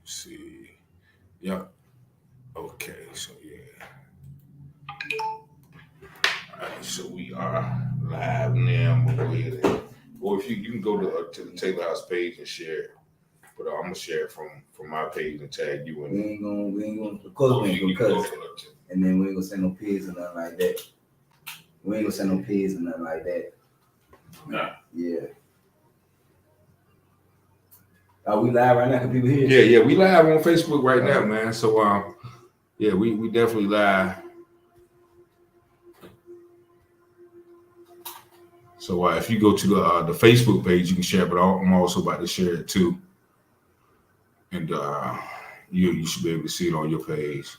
see. Yep. Okay. So yeah. All right. So we are live now. I'm gonna go ahead and, or if you can go to the Taylor House page and share it. But I'm gonna share it from my page and tag you in. We ain't gonna, of course we ain't gonna cut it. And then we ain't gonna send no pigs or nothing like that. We ain't gonna send no pigs or nothing like that. Nah. Yeah. Are we live right now? Can people hear? Yeah, we live on Facebook right now, man. So yeah, we definitely live. So if you go to the Facebook page, you can share. But I'm also about to share it too, and you should be able to see it on your page.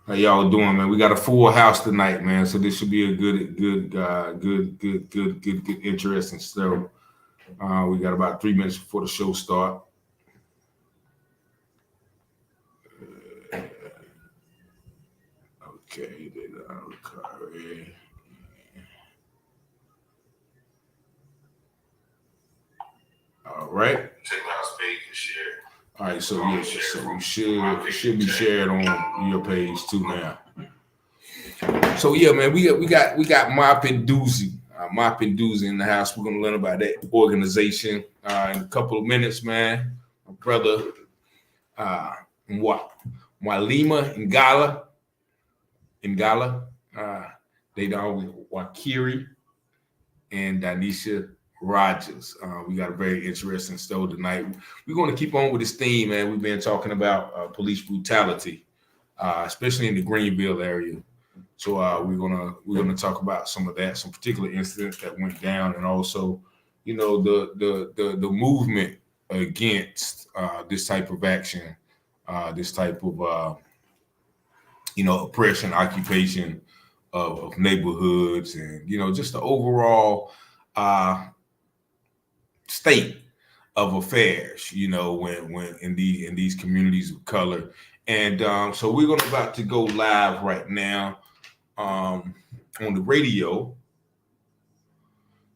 How y'all doing, man? We got a full house tonight, man. So this should be a good, interesting show. We got about 3 minutes before the show start. Okay, recovery. All right. Take the house page and share. All right, so yeah, so you should be shared on your page too now. So yeah, man, we got Mop and Doozy. Mop and Doozy in the house. We're gonna learn about that organization in a couple of minutes, man. My brother Mwalima Ngala, they don't Wakiri and Danisha Rogers. We got a very interesting show tonight. We're going to keep on with this theme, man. We've been talking about police brutality, especially in the Greenville area. So we're gonna talk about some of that, some particular incidents that went down, and also, you know, the movement against this type of action, this type of oppression, occupation of neighborhoods, and just the overall state of affairs, when in these communities of color. And so we're about to go live right now on the radio.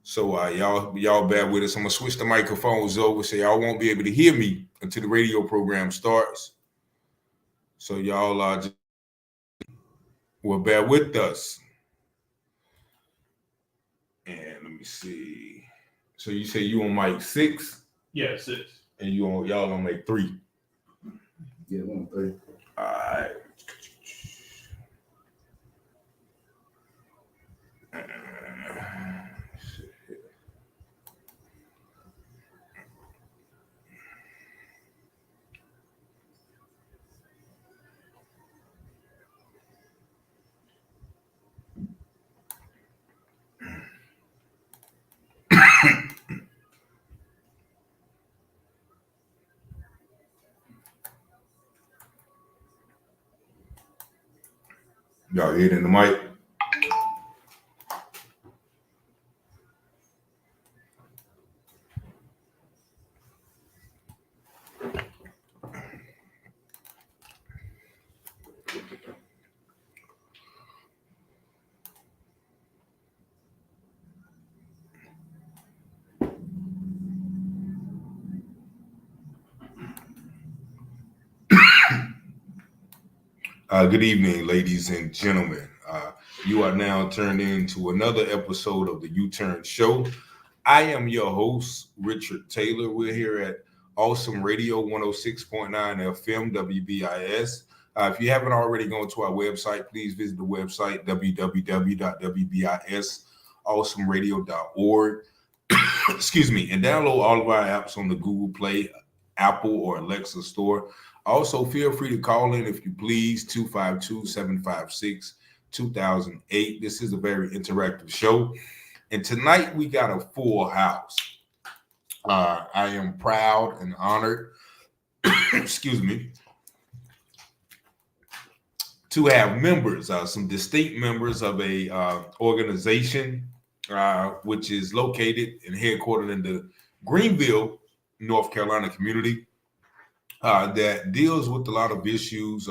So y'all bear with us. I'm gonna switch the microphones over so y'all won't be able to hear me until the radio program starts. So y'all just will bear with us. And let me see. So you say you on mic 6? Yeah, 6. And y'all on mic 3? Yeah, 1, 3. All right. Y'all hitting the mic? Good evening, ladies and gentlemen. You are now turned into another episode of the U-Turn Show. I am your host, Richard Taylor. We're here at Awesome Radio 106.9 FM WBIS. If you haven't already gone to our website, please visit the website www.wbisawesomeradio.org. Excuse me, and download all of our apps on the Google Play, Apple, or Alexa store. Also, feel free to call in if you please, 252-756-2008. This is a very interactive show. And tonight we got a full house. I am proud and honored, excuse me, to have members, some distinct members of a organization, which is located and headquartered in the Greenville, North Carolina community. That deals with a lot of issues,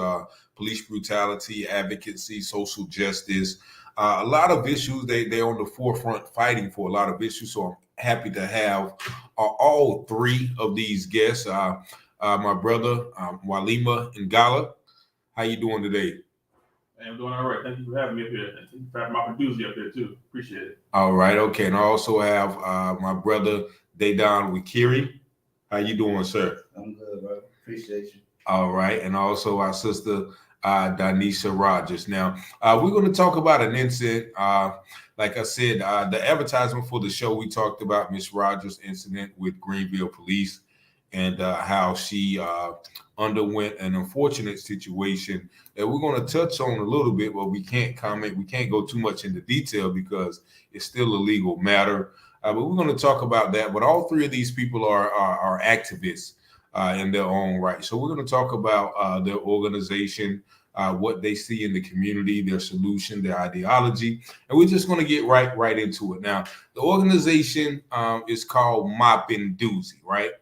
police brutality, advocacy, social justice, a lot of issues. They're on the forefront fighting for a lot of issues. So happy to have all three of these guests. My brother Walima and Gala. How you doing today? Hey, I'm doing all right. Thank you for having me up here. And thank you for having my producer up here too. Appreciate it. All right, okay. And I also have my brother Daydon Wikiri. How you doing, sir? I'm good, bro. Appreciate you. All right, and also our sister Danisha Rogers. Now, we're going to talk about an incident. Like I said, the advertisement for the show, we talked about Miss Rogers' incident with Greenville Police and how she underwent an unfortunate situation that we're going to touch on a little bit, but we can't comment. We can't go too much into detail because it's still a legal matter. But we're going to talk about that. But all three of these people are activists in their own right. So we're going to talk about their organization, what they see in the community, their solution, their ideology, and we're just going to get right into it. Now, the organization is called Moppin' Doozy, right?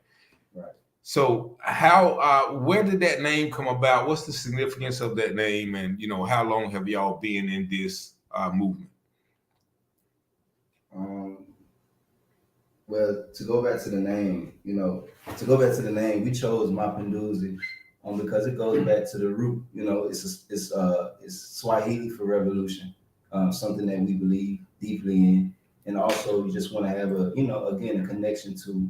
Right. So where did that name come about? What's the significance of that name? And, how long have y'all been in this movement? Well, to go back to the name, we chose Moppin' Doozy because it goes back to the root. It's Swahili for revolution, something that we believe deeply in, and also we just want to have a connection to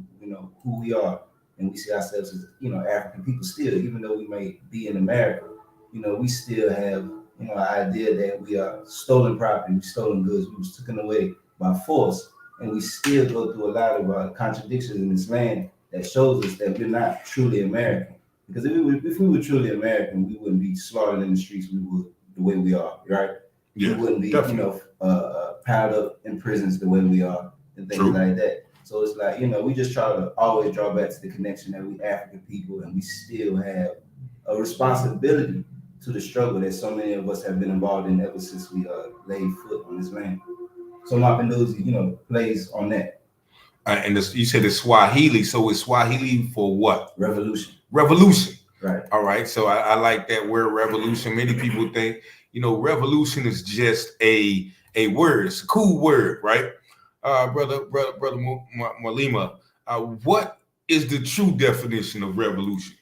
who we are, and we see ourselves as African people still, even though we may be in America, we still have an idea that we are stolen property, stolen goods, we was taken away by force. And we still go through a lot of contradictions in this land that shows us that we're not truly American. Because if we were truly American, we wouldn't be slaughtered in the streets. We would the way we are, right? Yeah, we wouldn't be, definitely. piled up in prisons the way we are and things like that. So it's like, we just try to always draw back to the connection that we African people, and we still have a responsibility to the struggle that so many of us have been involved in ever since we laid foot on this land. So Moppin' Doozy, plays on that. And you said it's Swahili, so it's Swahili for what? Revolution. Revolution. Right. All right. So I like that word, revolution. Many people think, revolution is just a word. It's a cool word, right? Brother Malima, what is the true definition of revolution?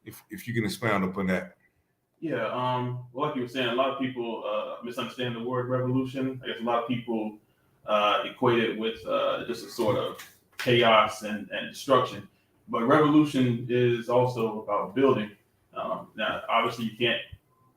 If you can expound upon that. Yeah, well, like you were saying, a lot of people misunderstand the word revolution. I guess a lot of people equate it with just a sort of chaos and destruction. But revolution is also about building. Now, obviously, you can't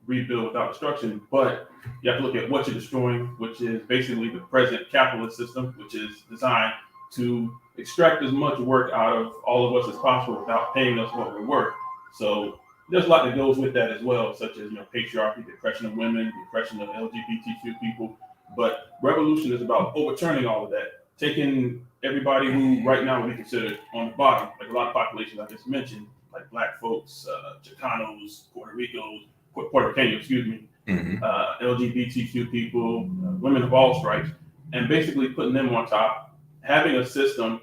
rebuild without destruction, but you have to look at what you're destroying, which is basically the present capitalist system, which is designed to extract as much work out of all of us as possible without paying us what we're worth. So there's a lot that goes with that as well, such as patriarchy, the oppression of women, the oppression of LGBTQ people. But revolution is about overturning all of that, taking everybody who right now would be considered on the bottom, like a lot of populations I just mentioned, like Black folks, Chicanos, Puerto Ricanos, excuse me, LGBTQ people, women of all stripes, and basically putting them on top, having a system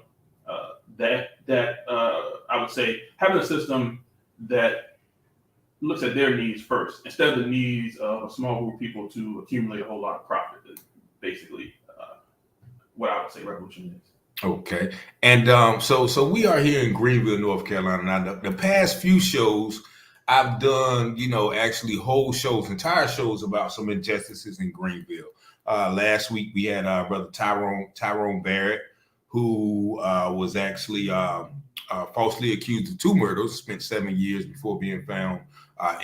I would say having a system that looks at their needs first instead of the needs of a small group of people to accumulate a whole lot of profit. Is basically what I would say revolution is. Okay, and so we are here in Greenville, North Carolina. Now, the past few shows I've done, actually whole shows, entire shows about some injustices in Greenville. Last week we had brother Tyrone Barrett, who was actually falsely accused of 2 murders, spent 7 years before being found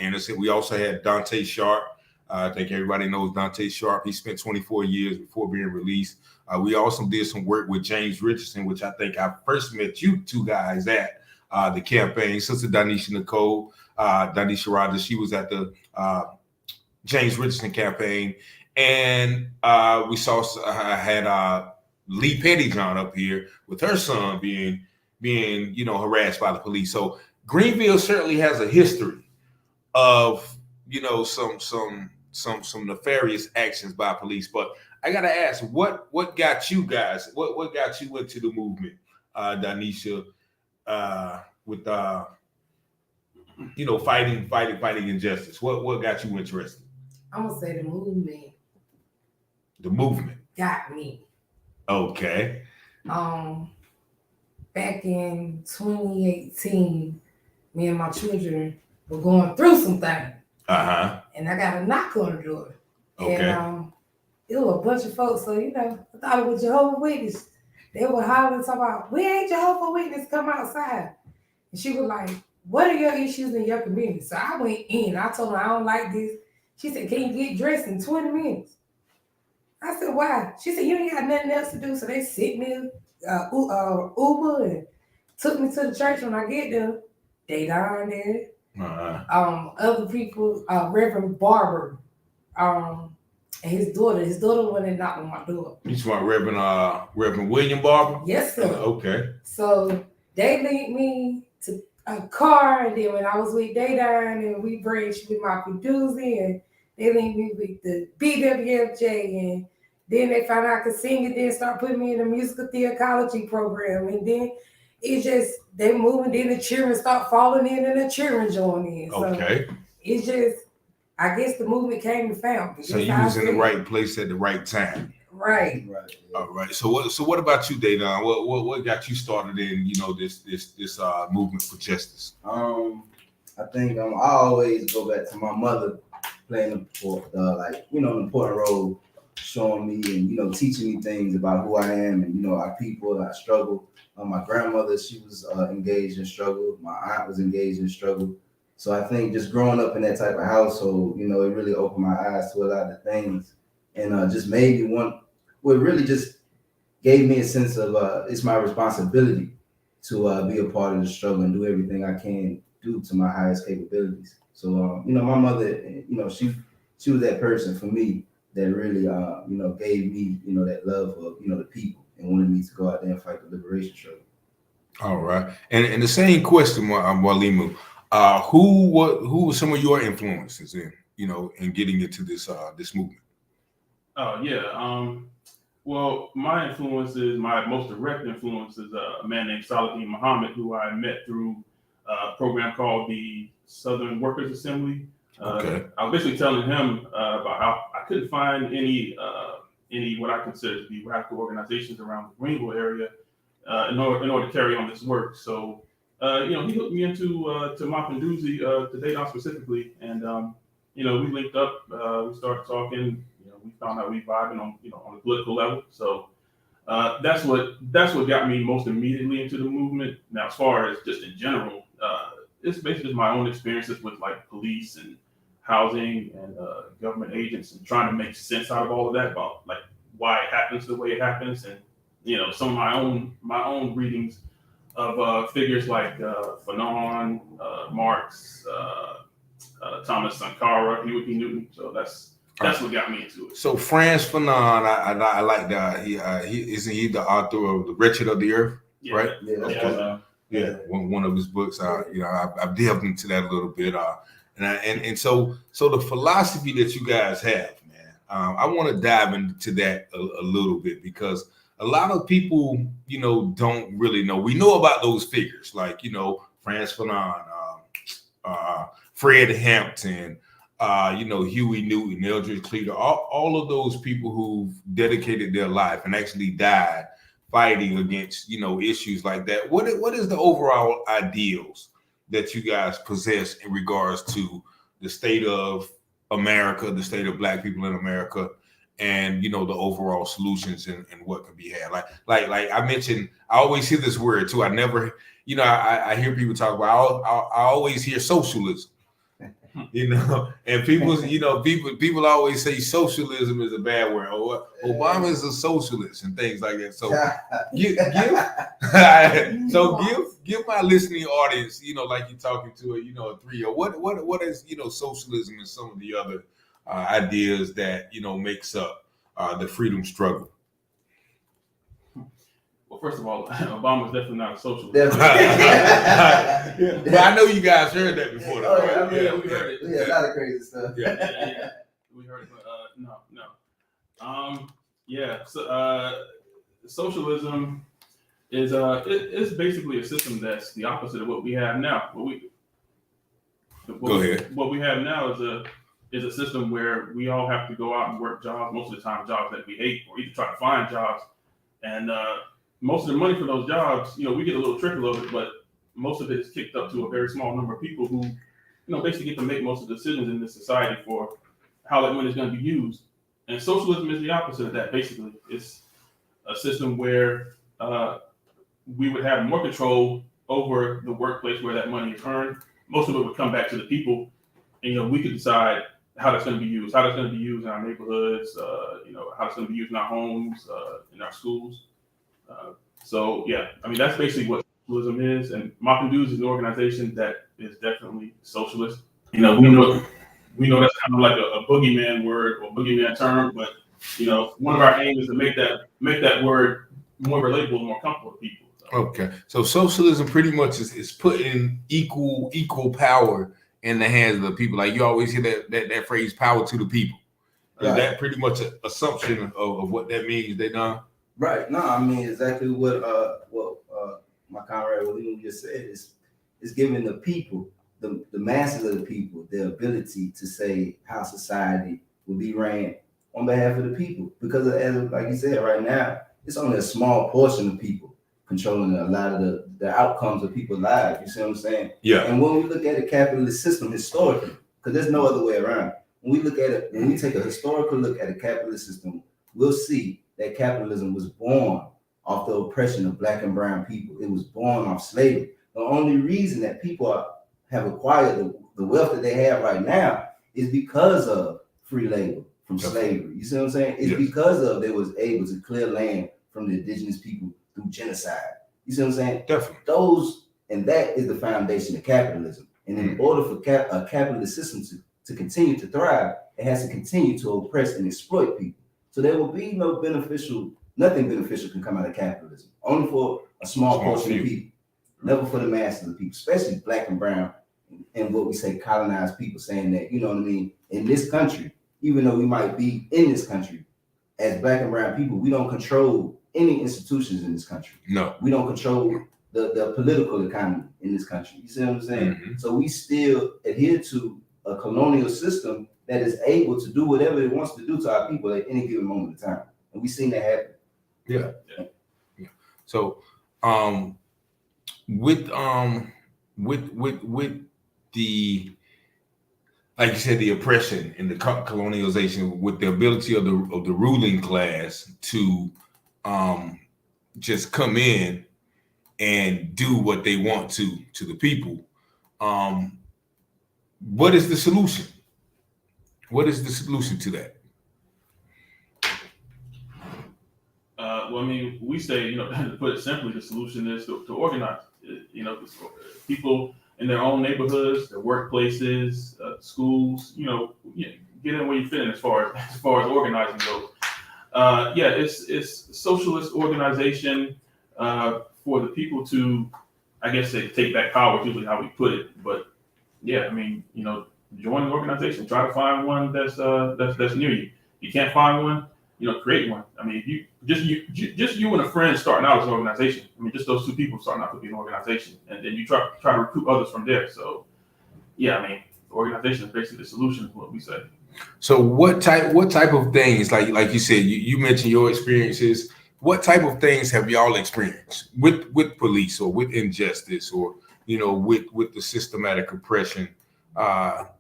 innocent. We also had Dante Sharp. I think everybody knows Dante Sharp. He spent 24 years before being released. We also did some work with James Richardson, which I think I first met you two guys at the campaign. Sister Danisha Rogers, she was at the James Richardson campaign. And we saw had Lee Pettyjohn up here with her son being harassed by the police. So Greenville certainly has a history of some nefarious actions by police. But I gotta ask, what got you guys? What got you into the movement, Danisha, with fighting injustice? What got you interested? I'm gonna say the movement. The movement Got me. Okay. Back in 2018, me and my children were going through some things. And I got a knock on the door. Okay. And it was a bunch of folks, so I thought it was Jehovah's Witness. They were hollering, talking about, we ain't Jehovah's Witness, come outside. And she was like, what are your issues in your community? So I went in. I told her I don't like this. She said, can you get dressed in 20 minutes? I said, why? She said, you ain't got nothing else to do. So they sent me Uber and took me to the church. When I get there, they down there. Other people, Reverend Barber, and his daughter went and knocked on my door. You want Reverend William Barber? Yes, sir. Okay. So they lead me to a car, and then when I was with Daydine and we bridged with my producer, and they linked me with the BWFJ, and then they found out I could sing, and then start putting me in the musical theology program, and then it's just they moving, then the children start falling in, and the children join in. So okay. It's just, I guess the movement came and found me. So you was in the right place at the right time. Right. All right. So what about you, Daydon? What got you started in this movement for justice? I think I always go back to my mother playing an important role, showing me and teaching me things about who I am and our people, our struggle. My grandmother, she was engaged in struggle. My aunt was engaged in struggle. So I think just growing up in that type of household, it really opened my eyes to a lot of things, and just made me want. Well, it really just gave me a sense of it's my responsibility to be a part of the struggle and do everything I can do to my highest capabilities. So my mother, she was that person for me that really gave me that love of the people and wanted me to go out there and fight the liberation struggle. All right, and the same question, Walimu. Who were some of your influences in getting into this movement? Oh yeah. Well, my most direct influence is a man named Saladin Muhammad, who I met through a program called the Southern Workers Assembly. Okay. I was basically telling him about how I couldn't find any what I consider to be radical organizations around the Greenville area in order to carry on this work. So he hooked me into to Mapinduzi, to Dayton specifically, and we linked up. We started talking. We found out we vibing on on the political level. So that's what got me most immediately into the movement. Now, as far as just in general, it's basically just my own experiences with like police and housing and government agents, and trying to make sense out of all of that about like why it happens the way it happens, and some of my own readings of figures like Fanon, Marx, Thomas Sankara, Huey P. Newton. So that's what got me into it. So Frantz Fanon, I like that. He isn't he the author of The Wretched of the Earth, right? Yeah. Okay. Yeah, one of his books. I've delved into that a little bit. And so the philosophy that you guys have, man, I want to dive into that a little bit, because a lot of people, don't really know. We know about those figures like, Frantz Fanon, Fred Hampton, Huey Newton, Eldridge Cleaver, all of those people who've dedicated their life and actually died fighting against, issues like that. What is the overall ideals that you guys possess in regards to the state of America, the state of Black people in America, and the overall solutions and what can be had? Like I mentioned, I always hear this word too. I never, I hear people talk about. I always hear socialism. And people always say socialism is a bad word, or Obama is a socialist and things like that. So give my listening audience, like you're talking to a 3-year-old, what is socialism and some of the other ideas that makes up the freedom struggle. Well, first of all, Obama's definitely not a socialist. But I know you guys heard that before. Though, right? We heard it. Yeah, a lot of crazy stuff. Yeah. We heard it, but no. So socialism is it's basically a system that's the opposite of what we have now. Go ahead. What we have now is a system where we all have to go out and work jobs, most of the time jobs that we hate, or either try to find jobs, and most of the money for those jobs, we get a little trickle of it, but most of it is kicked up to a very small number of people who, basically get to make most of the decisions in this society for how that money is going to be used. And socialism is the opposite of that. Basically, it's a system where we would have more control over the workplace where that money is earned. Most of it would come back to the people, and we could decide how that's going to be used, how that's going to be used in our neighborhoods, how it's going to be used in our homes, in our schools. So yeah, I mean that's basically what socialism is, and Moppin' Dudes is an organization that is definitely socialist. We know that's kind of like a boogeyman word or boogeyman term, but one of our aims is to make that word more relatable and more comfortable to people. So. Okay, so socialism pretty much is putting equal power in the hands of the people. Like you always hear that phrase, "power to the people." Is Right. that pretty much an assumption of what that means? They done. Right. No, I mean exactly what my comrade William just said is giving the people, the masses of the people, the ability to say how society will be ran on behalf of the people. Because as like you said, right now, it's only a small portion of people controlling a lot of the outcomes of people's lives. You see what I'm saying? Yeah. And when we look at a capitalist system historically, because there's no other way around. When we look at it, when we take a historical look at a capitalist system, we'll see that capitalism was born off the oppression of Black and brown people. It was born off slavery. The only reason that people have acquired the wealth that they have right now is because of free labor from slavery. You see what I'm saying? It's because of they was able to clear land from the indigenous people through genocide. You see what I'm saying? Definitely. And that is the foundation of capitalism. And in order for a capitalist system to continue to thrive, it has to continue to oppress and exploit people. So there will be nothing beneficial can come out of capitalism. Only for a small portion of people, never for the masses of people, especially Black and brown and what we say colonized people, saying that, you know what I mean, in this country, even though we might be in this country, as Black and brown people, we don't control any institutions in this country. No. We don't control the political economy in this country. You see what I'm saying? Mm-hmm. So we still adhere to a colonial system that is able to do whatever it wants to do to our people at any given moment of time. And we've seen that happen. Yeah. So with the, like you said, the oppression and the colonialization, with the ability of the ruling class to just come in and do what they want to the people, what is the solution? What is the solution to that? Well, I mean, we say, to put it simply, the solution is to organize. People in their own neighborhoods, their workplaces, schools, get in where you fit in as far as organizing goes. It's socialist organization for the people to, I guess, say, take back power. Usually how we put it, but yeah, I mean, join the organization. Try to find one that's near you. You can't find one, create one. I mean, if you just you and a friend starting out as an organization. I mean, just those two people starting out to be an organization, and then you try to recruit others from there. So, yeah, I mean, the organization is basically the solution, is what we say. So, what type of things, like you said, you mentioned your experiences. What type of things have y'all experienced with police or with injustice or with the systematic oppression? What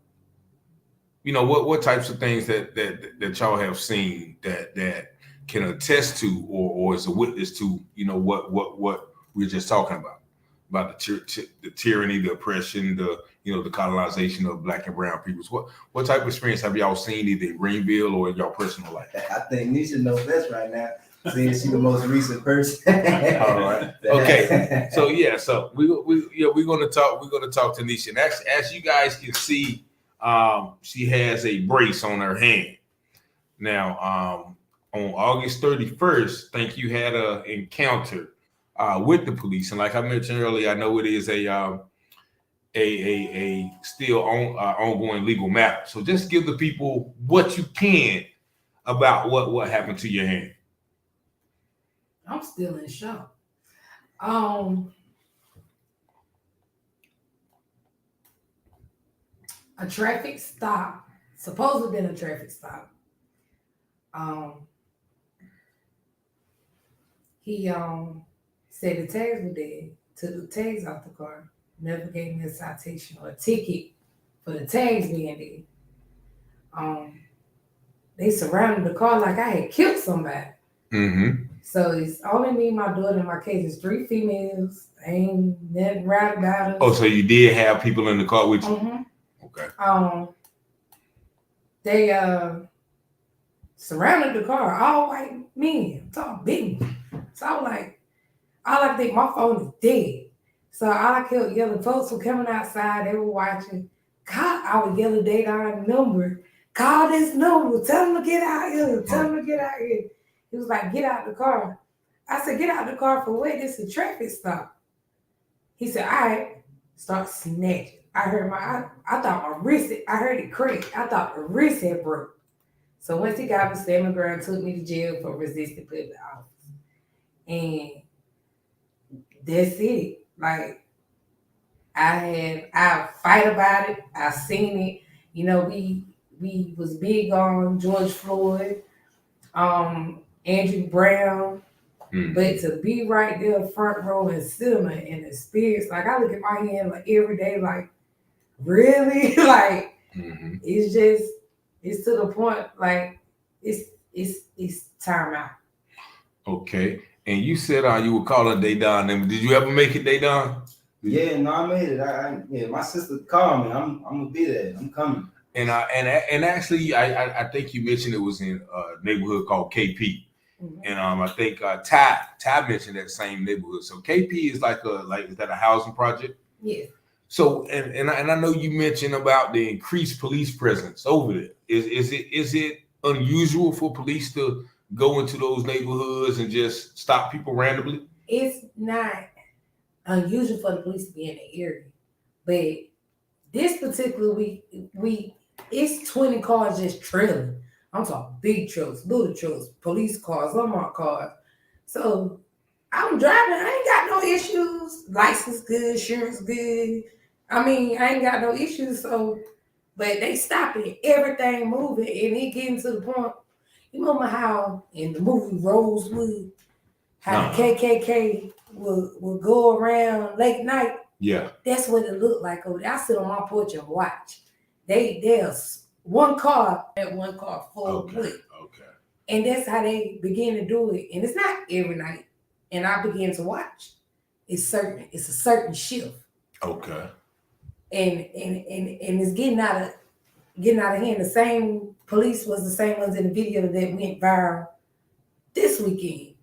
types of things that y'all have seen that can attest to or is a witness to what we're just talking about the tyranny, the oppression, the colonization of Black and brown peoples. What type of experience have y'all seen either in Greenville or in y'all personal life? I think Nisha knows best right now, seeing she's the most recent person. All right. Okay. So we're gonna talk to Nisha. And as you guys can see, she has a brace on her hand. Now, on August 31st, I think you had an encounter with the police, and like I mentioned earlier, I know it is a still ongoing legal matter. So just give the people what you can about what happened to your hand. I'm still in shock. A traffic stop, supposed to have been a traffic stop. He Said the tags were dead. Took the tags off the car. Never gave me a citation or a ticket for the tags being dead. They surrounded the car like I had killed somebody. Mm-hmm. So it's only me, my daughter, and my kids. It's 3 females. Ain't nothing right about us. Oh, so you did have people in the car with you? Mm-hmm. Okay. They surrounded the car, all white men, it's all big. So I was like, all I think my phone is dead. So all I kept yelling, folks were coming outside, they were watching. Call, I would yell a daytime number. Call this number, tell them to get out here, tell them to get out here. He was like, get out the car. I said, get out the car for what? This is a traffic stop. He said, all right, start snatching. I heard I thought my wrist, I heard it crack. I thought the wrist had broke. So once he got me, stand my ground, took me to jail for resisting public office. And that's it. Like, I fight about it. I seen it. You know, we was big on George Floyd, Andrew Brown, but to be right there front row and cinema and experience, like I look at my hand like every day, like really, like it's to the point like it's time out. Okay, and you said you were calling Daydon. Did you ever make it, Daydon? Yeah, no, I made it. Yeah, my sister called me. I'm gonna be there. I'm coming. And actually, I think you mentioned it was in a neighborhood called KP, and I think Ty mentioned that same neighborhood. So KP is like is that a housing project? Yeah. So and I know you mentioned about the increased police presence over there. Is it unusual for police to go into those neighborhoods and just stop people randomly? It's not unusual for the police to be in the area, but this particular week, it's 20 cars just trailing. I'm talking big trucks, little trucks, police cars, unmarked cars. So I'm driving. I ain't got no issues. License good, insurance good. I mean, I ain't got no issues. So, but they stopping everything moving, and it getting to the point. You remember how in the movie Rosewood, how the KKK will go around late night? Yeah. That's what it looked like over there. I sit on my porch and watch. There's one car full of police. Okay. And that's how they begin to do it. And it's not every night. And I begin to watch. It's a certain shift. Okay. And it's getting out of hand. The same police was the same ones in the video that went viral this weekend.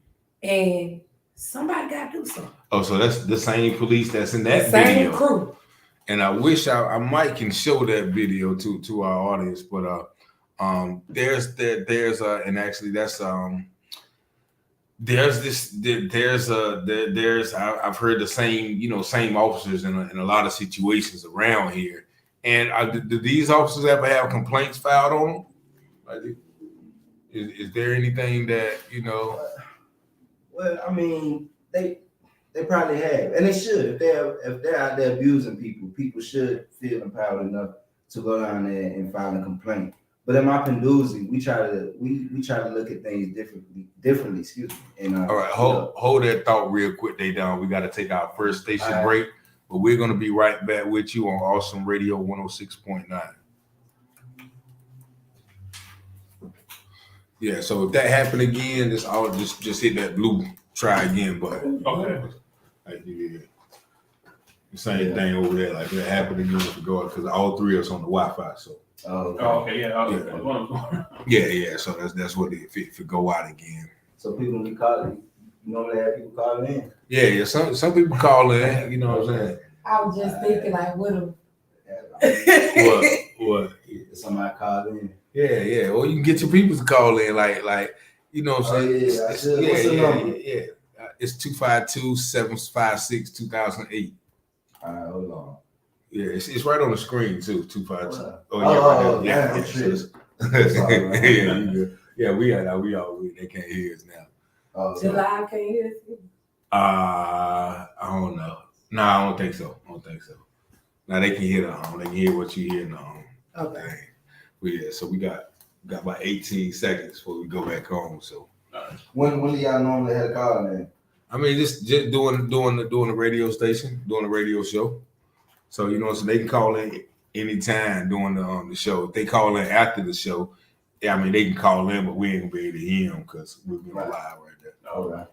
And somebody got to do something. Oh, so that's the same police that's in that same video. Crew. And I wish I might can show that video to our audience, but there's and actually that's I've heard the same officers in a lot of situations around here. And do these officers ever have complaints filed on them? Like, is there anything that Well, I mean, they probably have, and they should. If they're out there abusing people should feel empowered enough to go down there and file a complaint. But in my Pendoozy, we try to look at things differently. Excuse me. And all right, hold that thought real quick, Daydon. We got to take our first station break, but we're gonna be right back with you on Awesome Radio 106.9. Yeah, so if that happened again, just hit that blue try again button. Okay. Like, yeah. The same thing over there. Like, if it happened again, because all three of us on the Wi-Fi. So. Okay. Yeah. Yeah. So that's what if it go out again. So people be calling. You normally have people calling in. Yeah. Some people call in. You know what I'm saying? I was just thinking like, what? What? Somebody called in. Yeah. Or you can get your people to call in, like you know what I'm saying? What's the number? Yeah. It's 252-756-2008. All right, hold on. Yeah, it's right on the screen too. 252. Yeah, we they can't hear us now. July can't hear us. I don't know. No, I don't think so. Now they can hear the home. They can hear what you hear in the home. Okay. So we got about 18 seconds before we go back home. So when do y'all normally have a call in? I mean, just doing the radio station, doing the radio show. So so they can call in anytime during the show. If they call in after the show, yeah, I mean they can call in, but we ain't gonna be able to hear them because we'll be on live right there. All right.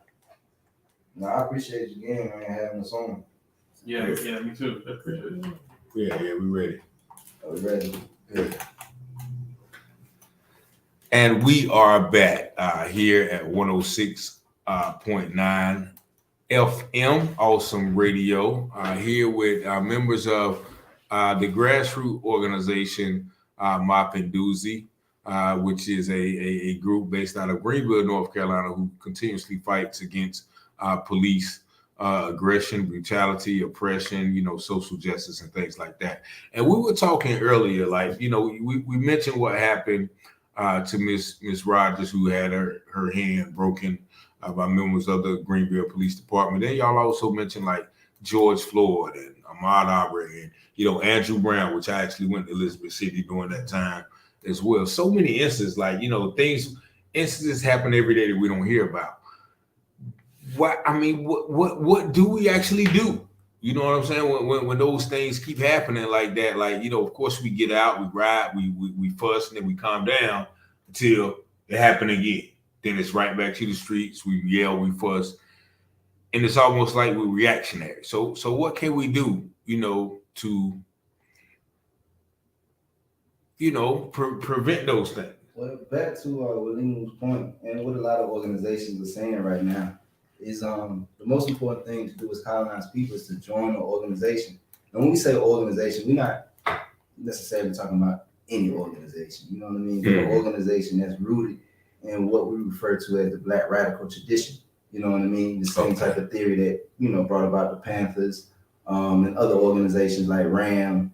No, I appreciate you again, man, having us on. Yeah, me too. I appreciate it. Yeah, we ready. Are we ready? Good. And we are back here at 106.9 FM, Awesome Radio, here with members of the grassroots organization Mapinduzi, which is a group based out of Greenville, North Carolina, who continuously fights against police aggression, brutality, oppression, social justice and things like that. And we were talking earlier, like, we mentioned what happened to Miss Rogers, who had her hand broken by members of the Greenville Police Department. Then y'all also mentioned like George Floyd and Ahmaud Arbery and Andrew Brown, which I actually went to Elizabeth City during that time as well. So many instances, like incidents happen every day that we don't hear about. What do we actually do? You know what I'm saying? When those things keep happening like that, of course we get out, we ride, we fuss, and then we calm down until it happen again. Then it's right back to the streets. We yell, we fuss, and it's almost like we're reactionary. So what can we do, to prevent those things? Well, back to William's point, and what a lot of organizations are saying right now is the most important thing to do is colonize people is to join an organization. And when we say organization, we're not necessarily talking about any organization. You know what I mean? Mm-hmm. An organization that's rooted in what we refer to as the Black radical tradition. You know what I mean? The same type of theory that, brought about the Panthers and other organizations like RAM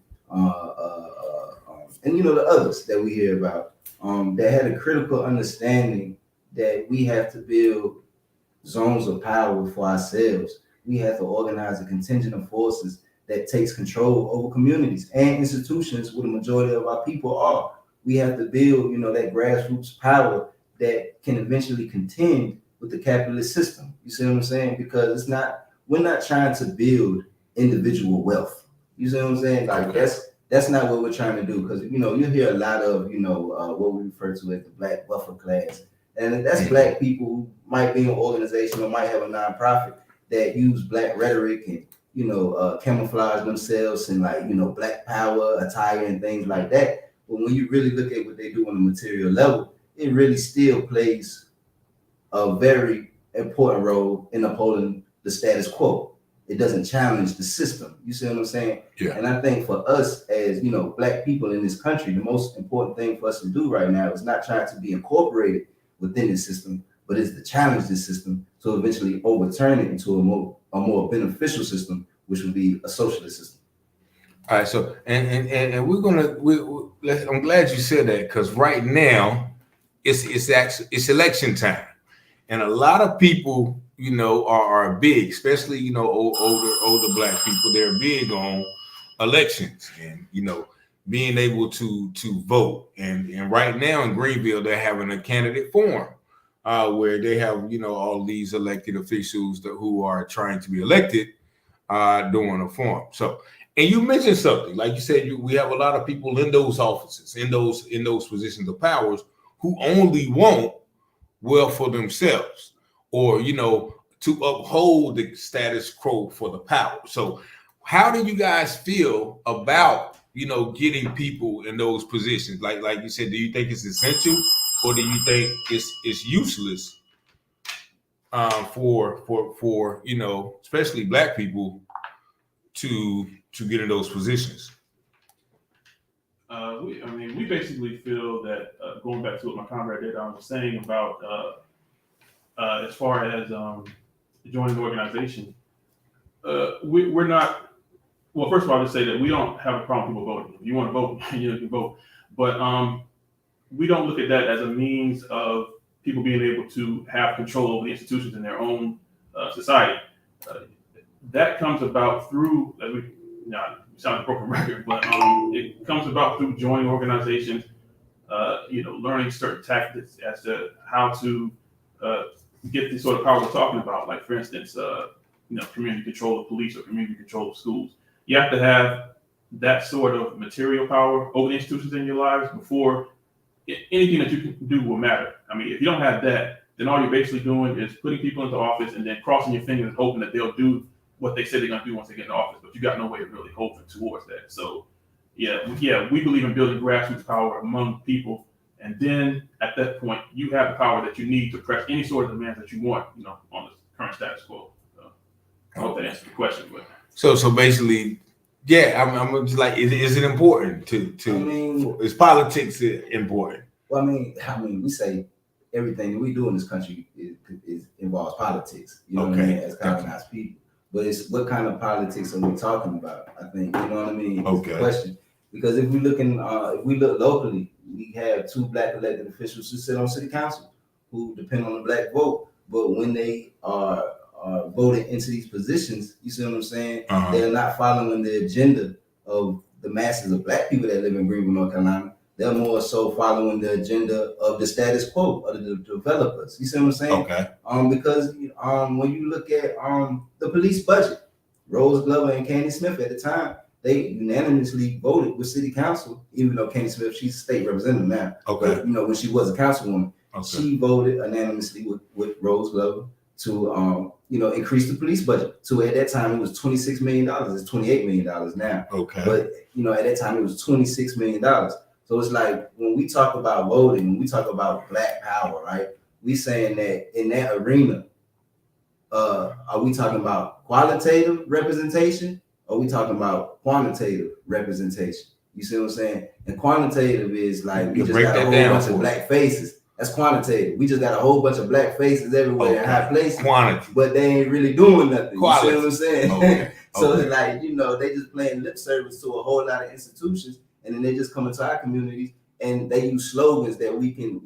and, the others that we hear about that had a critical understanding that we have to build zones of power for ourselves. We have to organize a contingent of forces that takes control over communities and institutions where the majority of our people are. We have to build, that grassroots power that can eventually contend with the capitalist system. You see what I'm saying? Because we're not trying to build individual wealth. You see what I'm saying? Like that's not what we're trying to do. Because you hear a lot of what we refer to as the Black buffer class, and that's Black people who might be an organization or might have a nonprofit that use Black rhetoric and camouflage themselves in Black power attire and things like that. But when you really look at what they do on a material level, it really still plays a very important role in upholding the status quo. It doesn't challenge the system. You see what I'm saying? Yeah. And I think for us as, Black people in this country, the most important thing for us to do right now is not trying to be incorporated within the system, but is to challenge the system to eventually overturn it into a more beneficial system, which would be a socialist system. All right. So, and we're I'm glad you said that, because right now it's election time. And a lot of people, are big, especially, older Black people. They're big on elections and, being able to vote. And right now in Greenville, they're having a candidate forum where they have, all these elected officials who are trying to be elected doing a forum. So, and you mentioned something, like you said, we have a lot of people in those offices, in those positions of powers, who only want well for themselves, or to uphold the status quo for the power. So how do you guys feel about getting people in those positions? Like you said, do you think it's essential, or do you think it's useless for especially Black people to get in those positions? We basically feel that going back to what my comrade did, I was saying about as far as joining the organization, we're not. Well, first of all, I would say that we don't have a problem with people voting. If you want to vote, you can vote. But we don't look at that as a means of people being able to have control over the institutions in their own society. That comes about through, it sounds like a broken record, but it comes about through joining organizations, learning certain tactics as to how to get the sort of power we're talking about, like for instance, community control of police or community control of schools, you have to have that sort of material power over the institutions in your lives before anything that you can do will matter. I mean, if you don't have that, then all you're basically doing is putting people into office and then crossing your fingers and hoping that they'll do what they said they're going to do once they get in office. But you got no way of really hoping towards that. So, we believe in building grassroots power among people. And then at that point, you have the power that you need to press any sort of demands that you want, on the current status quo. So, I hope that answers the question. But so basically, yeah, I'm just like, is it important to? I mean, is politics important? Well, I mean, we say everything that we do in this country is involves politics. You know what I mean? As colonized people, but it's what kind of politics are we talking about? I think you know what I mean. Okay. Is the question. Because if we look locally, we have 2 Black elected officials who sit on city council who depend on the Black vote. But when they are voted into these positions, you see what I'm saying? Uh-huh. They're not following the agenda of the masses of Black people that live in Greenville, North Carolina. They're more so following the agenda of the status quo of the developers. You see what I'm saying? Okay. Because when you look at the police budget, Rose Glover and Candy Smith at the time, they unanimously voted with city council, even though Candy Smith, she's a state representative now. Okay. But, when she was a councilwoman, she voted unanimously with Rose Glover to, increase the police budget. So at that time, it was $26 million. It's $28 million now. Okay. But, at that time, it was $26 million. So it's like when we talk about voting, when we talk about Black power, right? We saying that in that arena, are we talking about qualitative representation? Or are we talking about quantitative representation? You see what I'm saying? And quantitative is like we just got a whole bunch of Black faces. That's quantitative. We just got a whole bunch of Black faces everywhere in high places. Quantity. But they ain't really doing nothing. Quality. You see what I'm saying? Okay. So it's like, they just playing lip service to a whole lot of institutions. And then they just come into our communities and they use slogans that we can,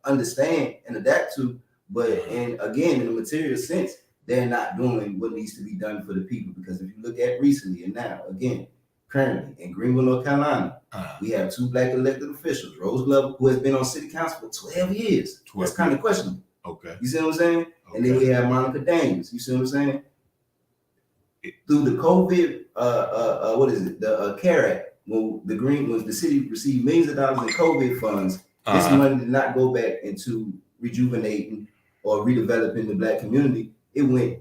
understand and adapt to. But, and again, in a material sense, they're not doing what needs to be done for the people. Because if you look at recently and now, again, currently in Greenville, North Carolina, we have 2 Black elected officials, Rose Glover, who has been on city council for 12 years. That's kind of questionable. Okay. You see what I'm saying? Okay. And then we have Monica Daniels. You see what I'm saying? Through the COVID, the CARE Act, when the city received millions of dollars in COVID funds, this money did not go back into rejuvenating or redeveloping the Black community. The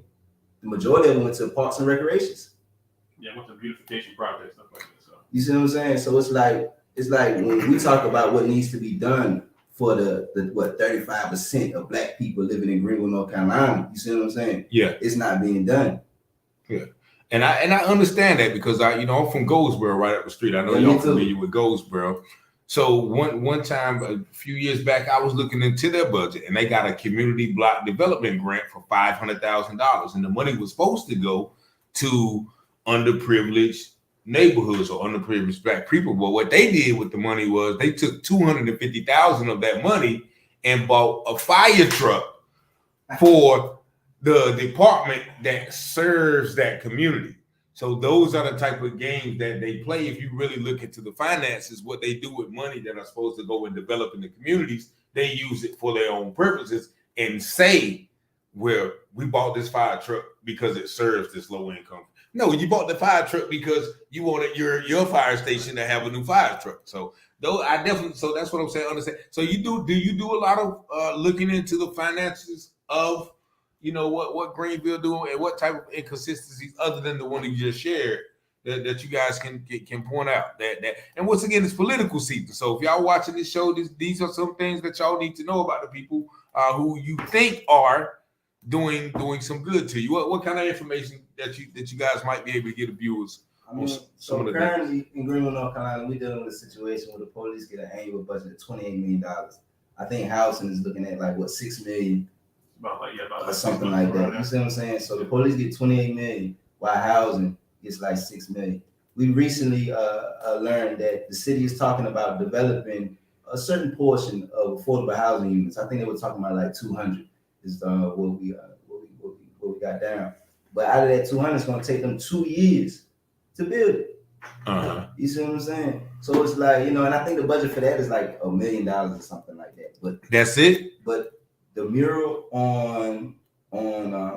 majority of it went to parks and recreations. Yeah, went to beautification projects, stuff like that. So you see what I'm saying? So it's like when we talk about what needs to be done for the 35% of Black people living in Greenville, North Carolina. You see what I'm saying? Yeah, it's not being done. Yeah, and I understand that because I'm from Goldsboro, right up the street. I know y'all familiar with Goldsboro. So one time a few years back, I was looking into their budget, and they got a community block development grant for $500,000, and the money was supposed to go to underprivileged neighborhoods or underprivileged Black people. But what they did with the money was they took $250,000 of that money and bought a fire truck for the department that serves that community. So those are the type of games that they play. If you really look into the finances, what they do with money that are supposed to go and develop in the communities, they use it for their own purposes and say, well, we bought this fire truck because it serves this low income. No, you bought the fire truck because you wanted your fire station to have a new fire truck. So so that's what I'm saying. Understand. So do you do a lot of looking into the finances of what Greenville doing and what type of inconsistencies other than the one that you just shared that you guys can point out that and once again it's political season. So if y'all watching this show, these are some things that y'all need to know about the people who you think are doing some good to you. What kind of information that you guys might be able to get the viewers? So currently in Greenville, North Carolina, we're dealing with a situation where the police get an annual budget of $28 million. I think housing is looking at like $6 million. Or something like that. You see what I'm saying? So the police get $28 million, while housing gets like $6 million. We recently learned that the city is talking about developing a certain portion of affordable housing units. I think they were talking about like 200 is what we got down. But out of that 200, it's going to take them 2 years to build it. You see what I'm saying? So it's like, and I think the budget for that is like $1 million or something like that. But that's it. But the mural on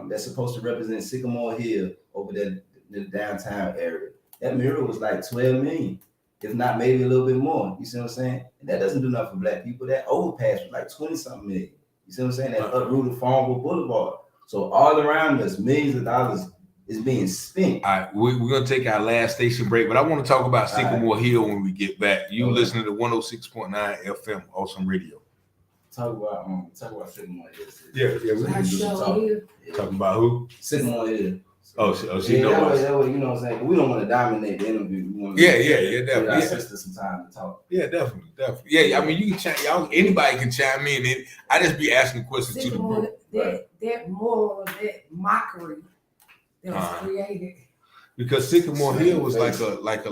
that's supposed to represent Sycamore Hill over there, the downtown area. That mural was like 12 million, if not maybe a little bit more. You see what I'm saying? And that doesn't do nothing for black people. That overpass was like 20-something million. You see what I'm saying? That uprooted Farmville Boulevard. So all around us, millions of dollars is being spent. All right, we're gonna take our last station break, but I want to talk about Sycamore Hill when we get back. You listening to 106.9 FM Awesome Radio. Talk about Sycamore Hill. Yeah, we can talk about who? Sycamore Hill. She knows. That way, you know what I'm saying? But we don't want to dominate the interview. We want to give our sisters some time to talk. Yeah, definitely. Yeah, I mean, you can chime. Y'all, anybody can chime in. I just be asking questions to the group. That moral, that mockery that was created. Because Sycamore Hill was like a black.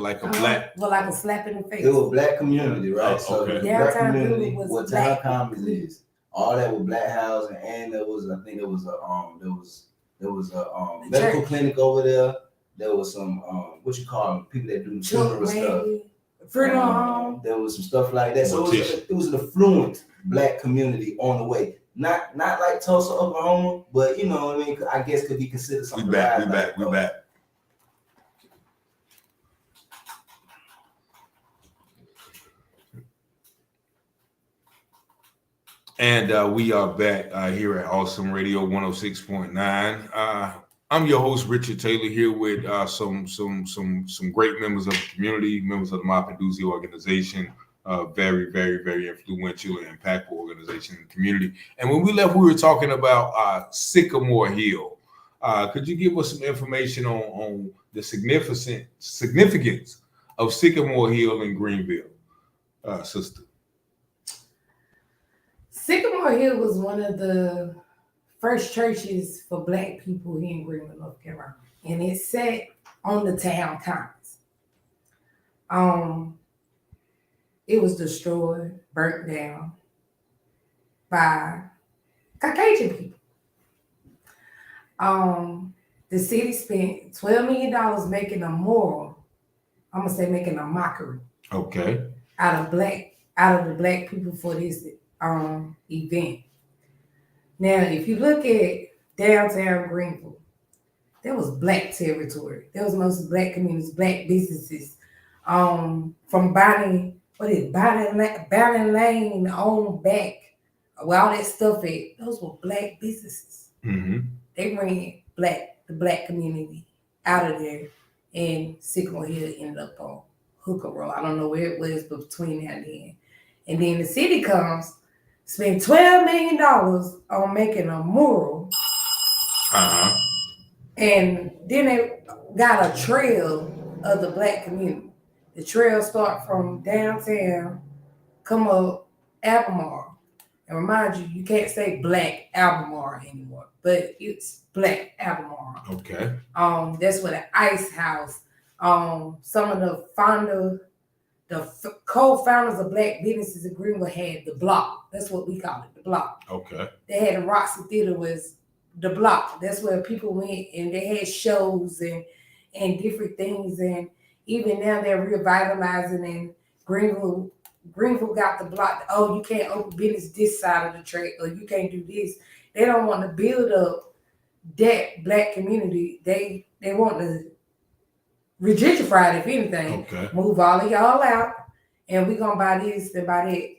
Well, like a slap in the face. It was a black community, right? So okay. Black community, what Town Commons is, all that was black housing, and there was a medical clinic over there. There was some what you call them, people that do funeral stuff. Funeral home. There was some stuff like that. So it was an affluent black community on the way. Not like Tulsa, Oklahoma, but you know what I mean. I guess could be considered something. We back. And we are back here at Awesome Radio 106.9. I'm your host, Richard Taylor, here with some great members of the community, members of the My Peduzzi organization, very, very, very influential and impactful organization in the community. And when we left, we were talking about Sycamore Hill. Could you give us some information on the significance of Sycamore Hill in Greenville, sister? Sycamore Hill was one of the first churches for black people here in Greenville, North Carolina. And it sat on the town commons. It was destroyed, burnt down by Caucasian people. The city spent $12 million making a mural. I'm gonna say making a mockery. Okay. Out of the black people for this event. Now, if you look at downtown Greenville, there was black territory. There was mostly black communities, black businesses. From Bonnie Lane on back, where all that stuff at, those were black businesses. Mm-hmm. They ran the black community out of there, and Sycamore Hill ended up on Hooker Road. I don't know where it was, but between now and then. And then the city comes, spend $12 million on making a mural. And then they got a trail of the black community. The trail start from downtown, come up Albemarle. And remind you, you can't say black Albemarle anymore, but it's black Albemarle. Okay. That's where the Ice House, some of the co-founders of black businesses in Greenville had the block. That's what we call it, the block. Okay. They had the Roxy Theater was the block. That's where people went and they had shows and different things. And even now they're revitalizing, and Greenville got the block. Oh, you can't open business this side of the track, or you can't do this. They don't want to build up that black community. They want to gentrify it, if anything. Okay. Move all of y'all out, and we're gonna buy this and buy that.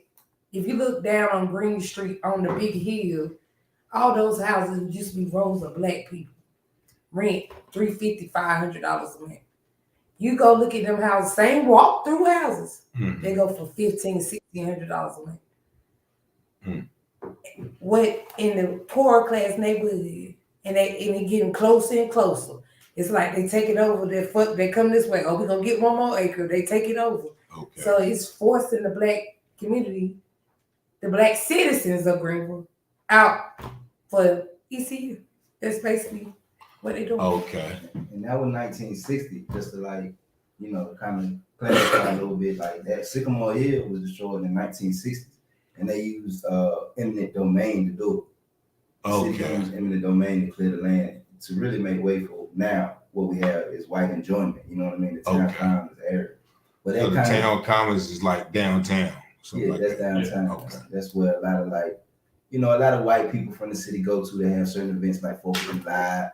If you look down on Green Street on the big hill, all those houses used to be rows of black people. Rent $350, $500 a month. You go look at them houses, same walk-through houses. Mm-hmm. They go for $1,500, $1,600 a month. Mm-hmm. What in the poor class neighborhood, and they getting closer and closer. It's like they take it over. They come this way. Oh, we're gonna get one more acre. They take it over. Okay. So it's forcing the black community, the black citizens of Greenville, out for ECU. That's basically what they do. Okay. And that was 1960. Just to kind of clarify a little bit, like that Sycamore Hill was destroyed in the 1960s, and they used eminent domain to do it. Okay. City used eminent domain to clear the land to really make way for now. What we have is white enjoyment. You know what I mean? The town commons area. But So the town commons is like downtown. Yeah, that's downtown. Okay. That's where a lot of you know, a lot of white people from the city go to. They have certain events like 4th of July,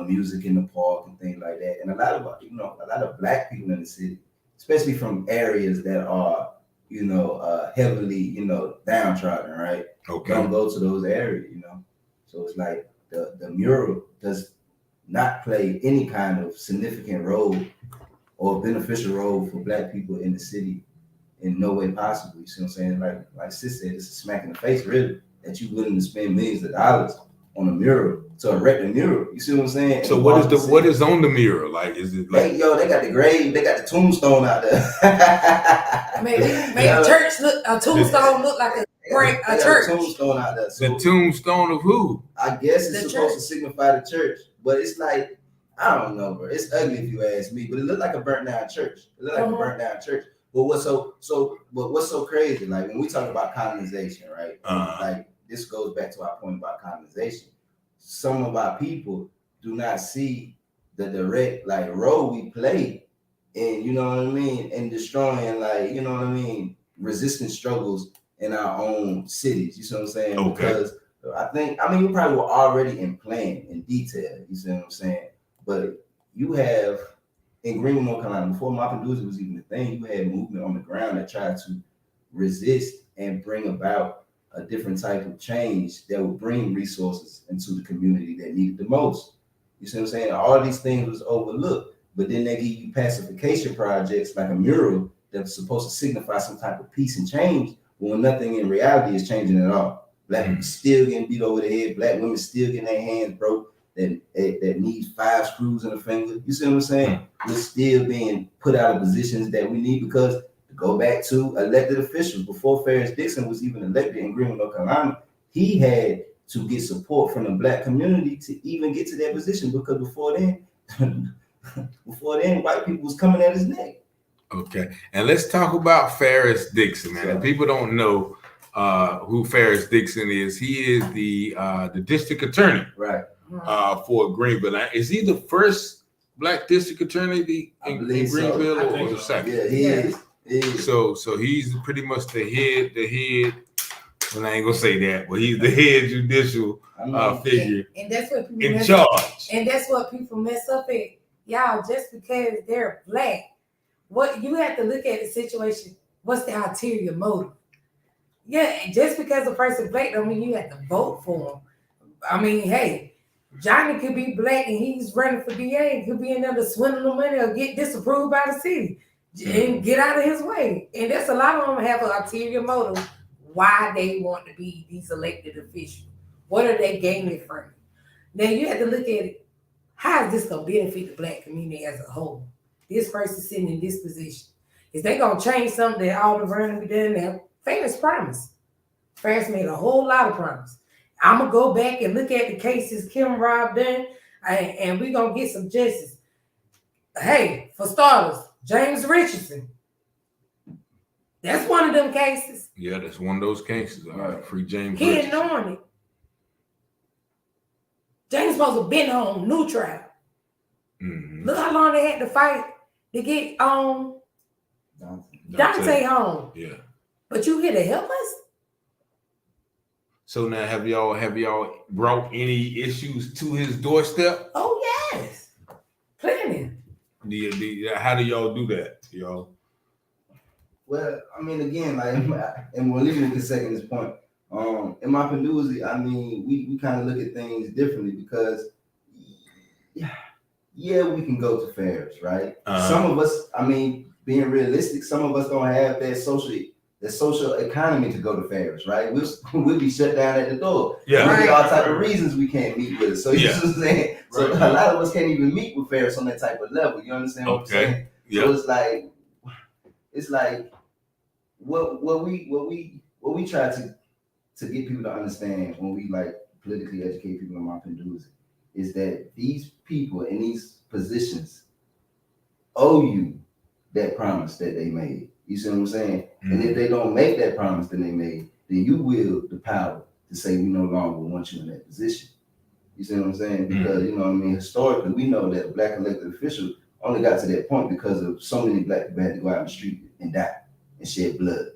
music in the park and things like that. And a lot of black people in the city, especially from areas that are, heavily, downtrodden, right? Okay. Don't go to those areas, So it's like the mural does not play any kind of significant role or beneficial role for black people in the city in no way possible. You see what I'm saying? Like Sis said, it's a smack in the face, really, that you willing to spend millions of dollars on a mural to erect a mural. You see what I'm saying? So what is on the mural? Like, is it like they got the grave, they got the tombstone out there. Make a church a tombstone look like a church. Tombstone out there. So the tombstone of who? I guess it's The supposed church. to signify the church, but it's like, I don't know, bro. It's ugly if you ask me, but it looked like a burnt down church. It looked like a burnt down church. But what's so crazy? Like when we talk about colonization, right? Like this goes back to our point about colonization. Some of our people do not see the direct role we play in, in destroying resistance struggles in our own cities. You see what I'm saying? Okay. Because we probably were already in plan in detail. You see what I'm saying? But you have in Greenville, North Carolina, before Mopping Doozy was even a thing, you had movement on the ground that tried to resist and bring about a different type of change that would bring resources into the community that needed the most. You see what I'm saying? All these things was overlooked, but then they give you pacification projects like a mural that's supposed to signify some type of peace and change, when nothing in reality is changing at all. Black people still getting beat over the head. Black women still getting their hands broke that need 5 screws in a finger. You see what I'm saying? We're still being put out of positions that we need because, to go back to elected officials, before Ferris Dixon was even elected in Greenville, North Carolina, he had to get support from the black community to even get to that position, because before then, white people was coming at his neck. Okay, and let's talk about Ferris Dixon, man. If people don't know who Ferris Dixon is, he is the district attorney, right, for Greenville. Is he the first black district attorney in Greenville, or the second? Yeah, he is. So he's pretty much the head. Well, I ain't gonna say that, but he's the head judicial figure and that's what people in charge. And that's what people mess up at. Y'all, just because they're black, what you have to look at the situation. What's the ulterior motive? Yeah, just because a person black don't mean you have to vote for him. I mean, hey, Johnny could be black and he's running for DA. He could be in there to swindle the money or get disapproved by the city and get out of his way. And that's a lot of them have an ulterior motive why they want to be these elected officials. What are they gaining from it? Now you have to look at it. How is this going to benefit the black community as a whole? This person sitting in this position. Is they going to change something that all the running be done now? Ferris promised. Ferris made a whole lot of promises. I'm going to go back and look at the cases Kim Rob done, and we're going to get some justice. Hey, for starters, James Richardson. That's one of them cases. Yeah, that's one of those cases. All right, free James He Richardson. didn't know it. James supposed to have been home, new trial. Look how long they had to fight to get Dante home. Yeah. But you here to help us? So now have y'all brought any issues to his doorstep? Oh yes. Plenty. How do y'all do that, y'all? Well, I mean, again, and we'll leave it a second this point. In my Panduzi, I mean, we kind of look at things differently because, we can go to fairs, right? Some of us, I mean, being realistic, some of us don't have that social economy to go to fairs, right? We'll be shut down at the door. Yeah. There'll be all type of reasons we can't meet with it. So you know what I'm saying? So a lot of us can't even meet with fairs on that type of level. You understand what I'm saying? Yeah. So it's like what we try to get people to understand when we politically educate people in my Panduzi is that these people in these positions owe you that promise that they made. You see what I'm saying? And if they don't make that promise that they made, then you wield the power to say we no longer want you in that position. You see what I'm saying? Because historically we know that a black elected official only got to that point because of so many black people had to go out in the street and die and shed blood.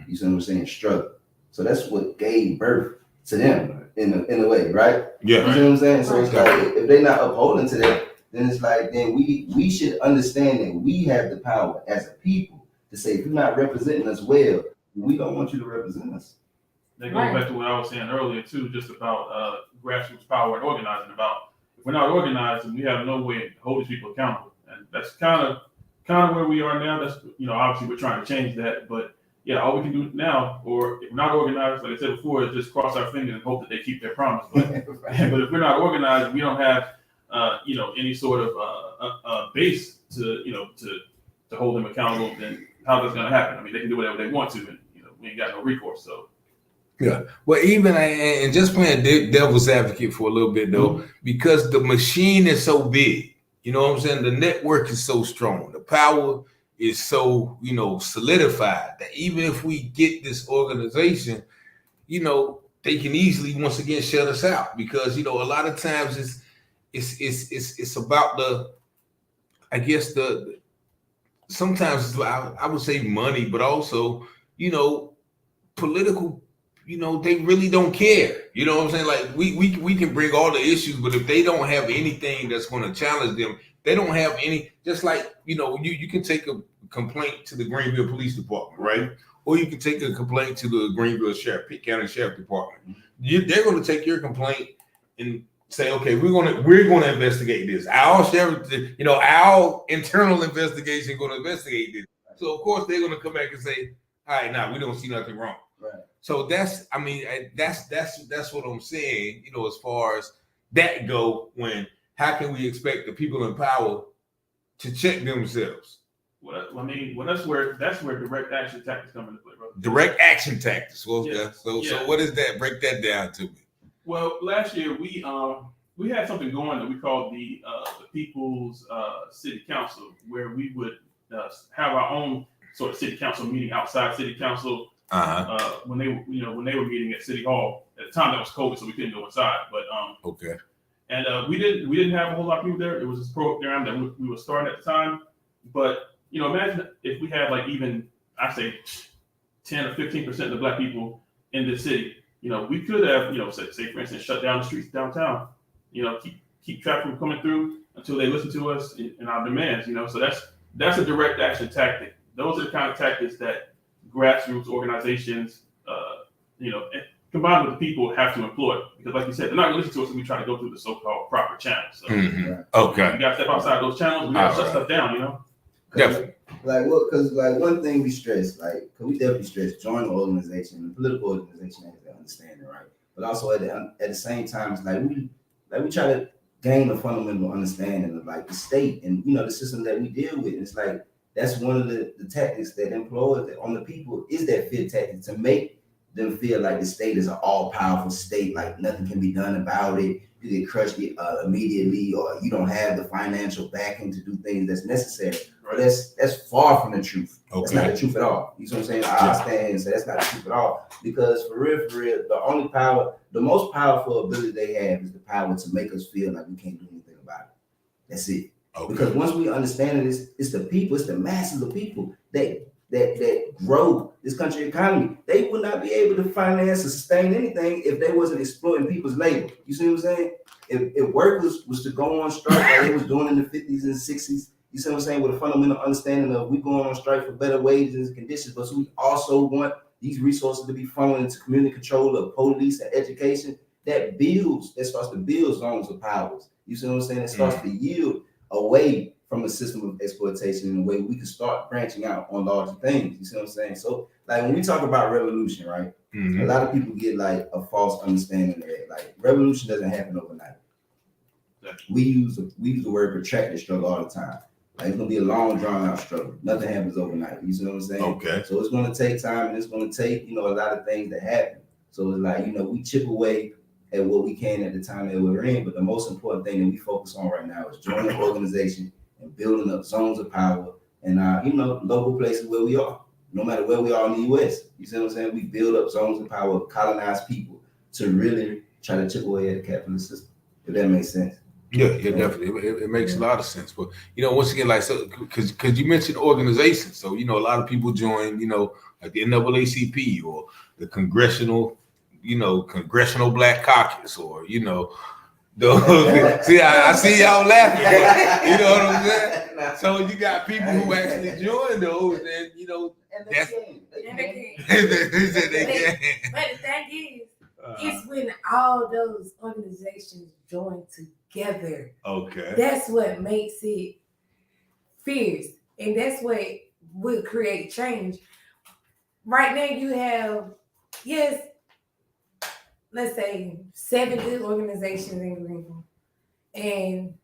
You see what I'm saying? Struggle. So that's what gave birth to them in a way, right? Yeah. You see what I'm saying? So it's like if they're not upholding to that, then it's like then we should understand that we have the power as a people to say if you're not representing us well, we don't want you to represent us. That goes back to what I was saying earlier too, just about grassroots power and organizing. About if we're not organized, and we have no way to hold these people accountable, and that's kind of where we are now. That's obviously we're trying to change that, but yeah, all we can do now, or if we're not organized, like I said before, is just cross our fingers and hope that they keep their promise. But but if we're not organized, we don't have any sort of base to to hold them accountable. Then how that's going to happen? I mean, they can do whatever they want to, and we ain't got no recourse. So. Yeah, well, even and just playing devil's advocate for a little bit though, because the machine is so big, you know what I'm saying? The network is so strong, the power is so solidified that even if we get this organization, they can easily once again shut us out because a lot of times it's about I guess sometimes I would say money, but also political. They really don't care. You know what I'm saying? Like we can bring all the issues, but if they don't have anything that's going to challenge them, they don't have any. Just like you can take a complaint to the Greenville Police Department, right? Or you can take a complaint to the Greenville County Sheriff Department. They're going to take your complaint and say, okay, we're going to investigate this. Our sheriff, our internal investigation going to investigate this. So of course they're going to come back and say, all right, now we don't see nothing wrong. Right. So that's what I'm saying, as far as that go, how can we expect the people in power to check themselves? Well, I mean, that's where direct action tactics come into play, bro. Direct action tactics. Well, yeah. So what is that? Break that down to me. Well, last year we had something going that we called the People's City Council, where we would have our own sort of city council meeting outside city council. When they were meeting at City Hall at the time, that was COVID, so we couldn't go inside. But okay, and we didn't have a whole lot of people there. It was this program that we were starting at the time. But imagine if we had like even I say 10 or 15% of the black people in the city. We could have say for instance shut down the streets downtown. Keep traffic from coming through until they listen to us in our demands. So that's a direct action tactic. Those are the kind of tactics that grassroots organizations, combined with the people, have to employ because, like you said, they're not going to listen to us if we try to go through the so-called proper channels. So, okay, we got to step outside those channels. We got to shut stuff down. Definitely. Because one thing we stress, cause we definitely stress join the organization, the political organization has to understand it, right? But also at the same time, it's we try to gain a fundamental understanding of like the state and the system that we deal with. It's like. That's one of the tactics that employed on the people is that fear tactic to make them feel like the state is an all-powerful state, like nothing can be done about it. You get crushed immediately, or you don't have the financial backing to do things that's necessary. Or that's far from the truth. Okay. That's not the truth at all. You know what I'm saying? I stand and say that's not the truth at all. Because for real, the most powerful ability they have is the power to make us feel like we can't do anything about it. That's it. Okay. Because once we understand it, it's the people, it's the masses of people that grow this country economy. They would not be able to finance or sustain anything if they wasn't exploiting people's labor. You see what I'm saying? If workers was to go on strike like they was doing in the 50s and 60s, you see what I'm saying, with a fundamental understanding of we going on strike for better wages and conditions, but we also want these resources to be funneled into community control of police and education, that starts to build zones of powers. You see what I'm saying? It starts to yield away from a system of exploitation in a way we can start branching out on larger things. You see what I'm saying? So like when we talk about revolution, right? A lot of people get like a false understanding that like revolution doesn't happen overnight. We use the word protracted struggle all the time. Like it's gonna be a long drawn out struggle. Nothing happens overnight. You see what I'm saying? Okay. So it's gonna take time and it's gonna take, a lot of things that happen. So it's like, we chip away at what we can at the time that we're in, but the most important thing that we focus on right now is joining the organization and building up zones of power and local places where we are, no matter where we are in the U.S. You see what I'm saying? We build up zones of power, colonize people to really try to chip away at the capitalist system. If that makes sense. Yeah, definitely. It makes a lot of sense. But once again, like so, because you mentioned organizations, so a lot of people join, like the NAACP or the Congressional Congressional Black Caucus, or those. See, I see y'all laughing. But, you know what I'm saying? So you got people who actually join those, and that's They they can. But the thing is, it's when all those organizations join together. Okay. That's what makes it fierce. And that's what will create change. Right now you have, yes, let's say 7 good organizations in Greenville. And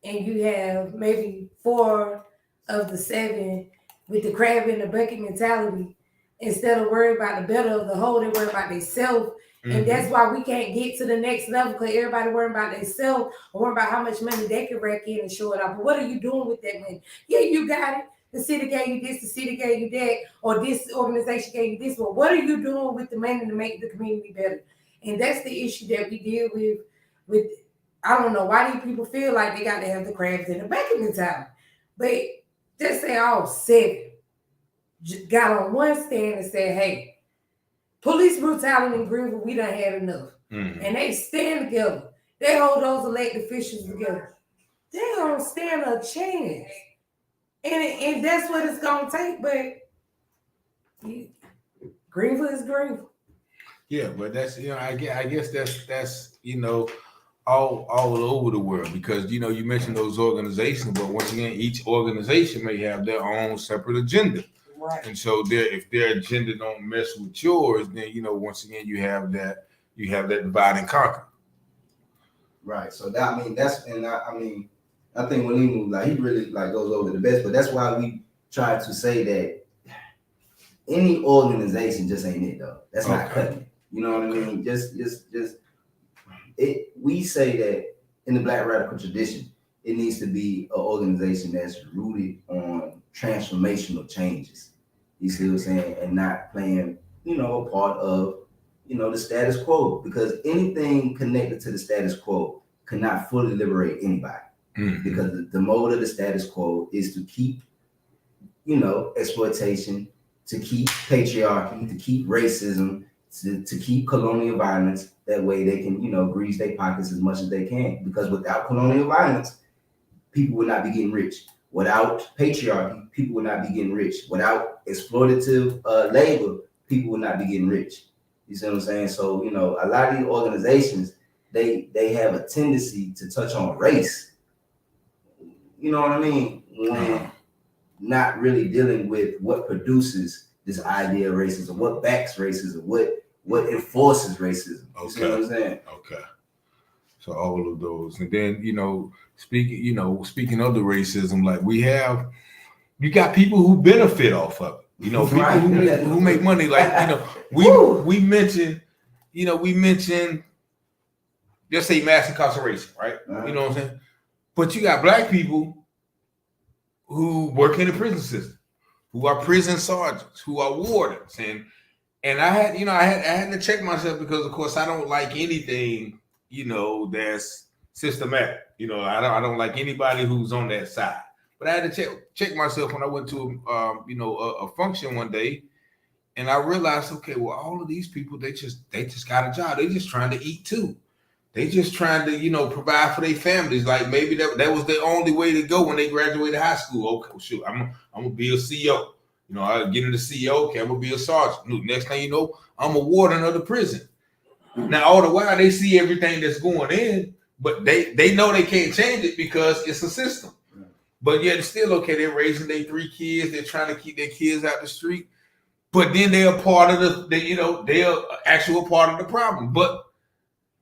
you have maybe 4 of the 7 with the crab in the bucket mentality. Instead of worrying about the better of the whole, they worry about themselves. And that's why we can't get to the next level, because everybody worrying about themselves or worrying about how much money they can rack in and show it off. But what are you doing with that money? Yeah, you got it. The city gave you this, the city gave you that, or this organization gave you this. But what are you doing with the money to make the community better? And that's the issue that we deal with. I don't know why these people feel like they got to have the crabs in the bucket mentality. But just say all 7 got on one stand and said, hey, police brutality in Greenville, we done had enough. And they stand together. They hold those elected officials together. They don't stand a chance. And that's what it's going to take. But Greenville is Greenville. Yeah, but that's, I guess that's all over the world, because you mentioned those organizations, but once again, each organization may have their own separate agenda. Right. And so if their agenda don't mess with yours, then once again you have that divide and conquer. Right. So that, I think when he really goes over the best, but that's why we try to say that any organization just ain't it though. That's not cutting it. You know what I mean? Just it. We say that in the Black radical tradition, it needs to be an organization that's rooted on transformational changes. You see what I'm saying? And not playing, a part of, the status quo, because anything connected to the status quo cannot fully liberate anybody. Because the mode of the status quo is to keep, exploitation, to keep patriarchy, to keep racism, to keep colonial violence. That way they can, grease their pockets as much as they can. Because without colonial violence, people would not be getting rich. Without patriarchy, people would not be getting rich. Without exploitative labor, people would not be getting rich. You see what I'm saying? So, a lot of these organizations, they have a tendency to touch on race. You know what I mean? When not really dealing with what produces this idea of racism, what backs racism, what enforces racism. You see what I'm saying? Okay. So all of those. And then, speaking of the racism, like you got people who benefit off of it. People who make money. Like, we mentioned, just say mass incarceration, right? You know what I'm saying? But you got Black people who work in the prison system, who are prison sergeants, who are wardens, and I had to check myself, because of course I don't like anything that's systematic. I don't like anybody who's on that side. But I had to check myself when I went to a function one day, and I realized, okay, well, all of these people, they just got a job. They just trying to eat too. They just trying to, provide for their families. Like maybe that was their only way to go when they graduated high school. Okay, well, shoot, I'm gonna be a CEO. I get into CEO. Okay, I'm gonna be a sergeant. Next thing you know, I'm a warden of the prison. Now, all the while they see everything that's going in, but they know they can't change it because it's a system. But yet it's still okay. They're raising their 3 kids. They're trying to keep their kids out the street. But then they're part of they're actual part of the problem. But